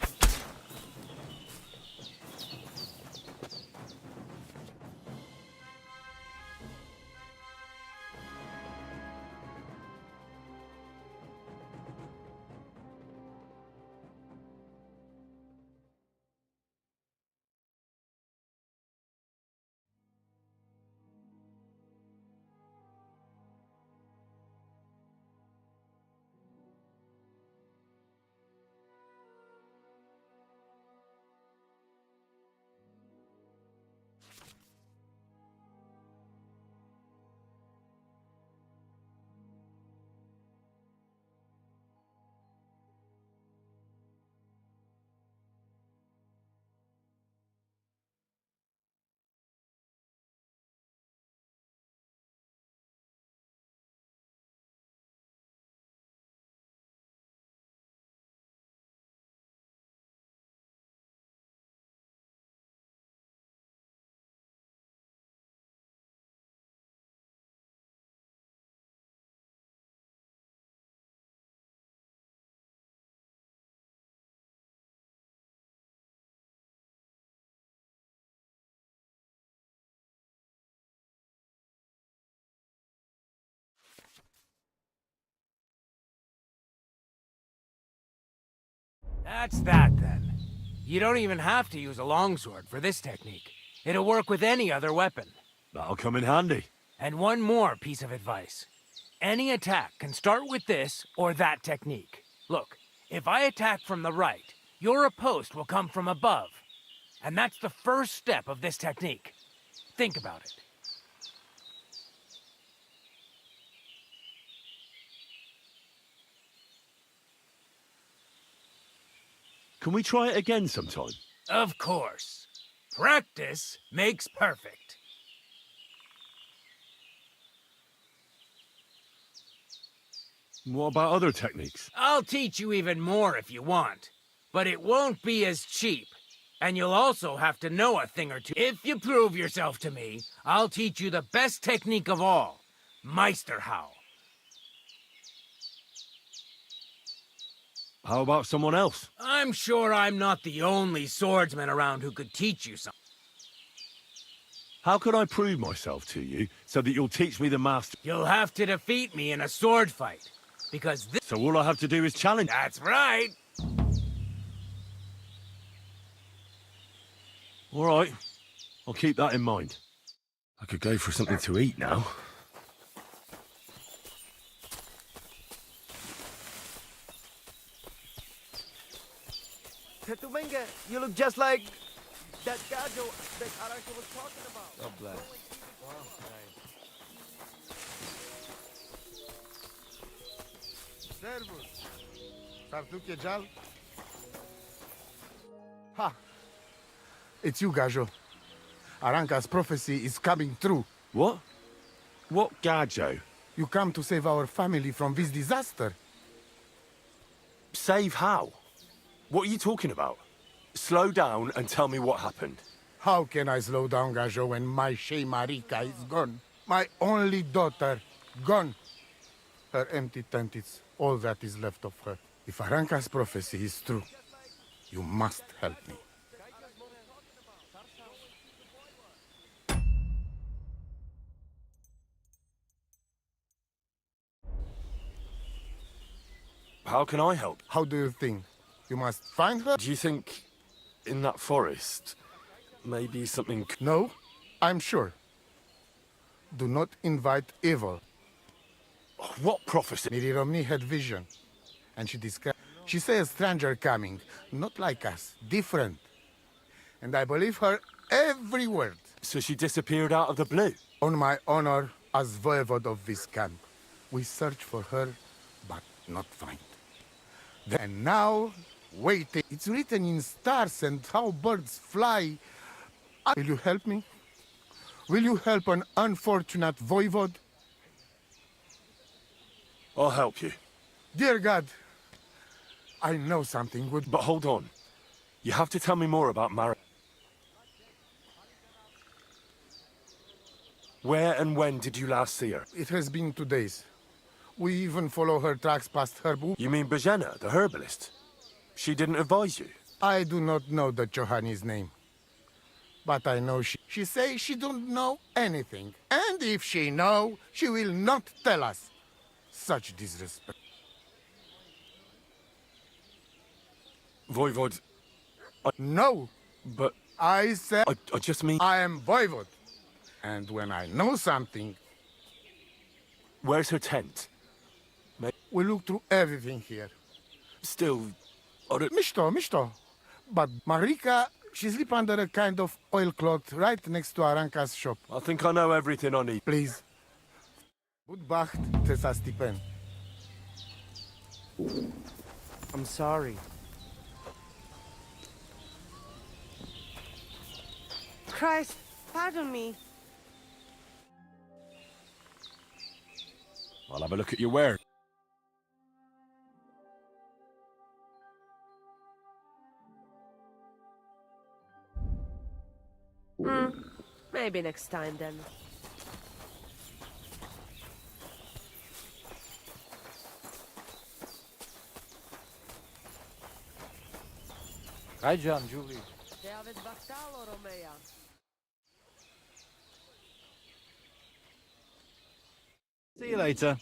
Speaker 1: That's that, then. You don't even have to use a longsword for this technique. It'll work with any other weapon.
Speaker 2: That'll come in handy.
Speaker 1: And one more piece of advice. Any attack can start with this or that technique. Look, if I attack from the right, your riposte will come from above. And that's the first step of this technique. Think about it.
Speaker 2: Can we try it again sometime?
Speaker 1: Of course. Practice makes perfect.
Speaker 2: What about other techniques?
Speaker 1: I'll teach you even more if you want. But it won't be as cheap. And you'll also have to know a thing or two. If you prove yourself to me, I'll teach you the best technique of all. Meisterhau.
Speaker 2: How about someone else?
Speaker 1: I'm sure I'm not the only swordsman around who could teach you something.
Speaker 2: How could I prove myself to you so that you'll teach me the master?
Speaker 1: You'll have to defeat me in a sword fight. Because this...
Speaker 2: So all I have to do is challenge...
Speaker 1: That's right.
Speaker 2: All right. I'll keep that in mind. I could go for something to eat now.
Speaker 6: Tetumenga, you look just like that gajo that Araka was talking about.
Speaker 19: God bless.
Speaker 13: Servus. Sartuke Jal. Ha! It's you, Gajo. Aranka's prophecy is coming true.
Speaker 2: What? What Gajo?
Speaker 13: You come to save our family from this disaster.
Speaker 2: Save how? What are you talking about? Slow down and tell me what happened.
Speaker 13: How can I slow down, Gajo, when my Shea Marika is gone? My only daughter, gone. Her empty tent is all that is left of her. If Aranka's prophecy is true, you must help me.
Speaker 2: How can I help?
Speaker 13: How do you think? You must find her?
Speaker 2: Do you think in that forest, maybe something...
Speaker 13: No, I'm sure. Do not invite evil.
Speaker 2: What prophecy?
Speaker 13: Miri Romney had vision, and she described... She said a stranger coming, not like us, different. And I believe her every word.
Speaker 2: So she disappeared out of the blue?
Speaker 13: On my honor as voivode of this camp, we search for her, but not find. Then now, waiting. It's written in stars and how birds fly. Will you help me? Will you help an unfortunate voivode?
Speaker 2: I'll help you.
Speaker 13: Dear God, I know something would...
Speaker 2: But hold on. You have to tell me more about Mara. Where and when did you last see her?
Speaker 13: It has been 2 days. We even follow her tracks past her booth.
Speaker 2: You mean Bojana, the herbalist? She didn't advise you?
Speaker 13: I do not know the Johanni's name. But I know she says she don't know anything. And if she know, she will not tell us. Such disrespect.
Speaker 2: Voivode...
Speaker 13: No!
Speaker 2: But...
Speaker 13: I said...
Speaker 2: I just mean...
Speaker 13: I am Voivode. And when I know something...
Speaker 2: Where's her tent?
Speaker 13: We look through everything here.
Speaker 2: Still...
Speaker 13: Misto. But Marika, she sleep under a kind of oilcloth right next to Aranka's shop.
Speaker 2: I think I know everything I need.
Speaker 13: Please. Budbacht Tesa Stipen.
Speaker 9: I'm sorry.
Speaker 4: Christ, pardon me.
Speaker 2: I'll have a look at your wear.
Speaker 4: Maybe next time then.
Speaker 12: Hi, John, Julie.
Speaker 9: See you later.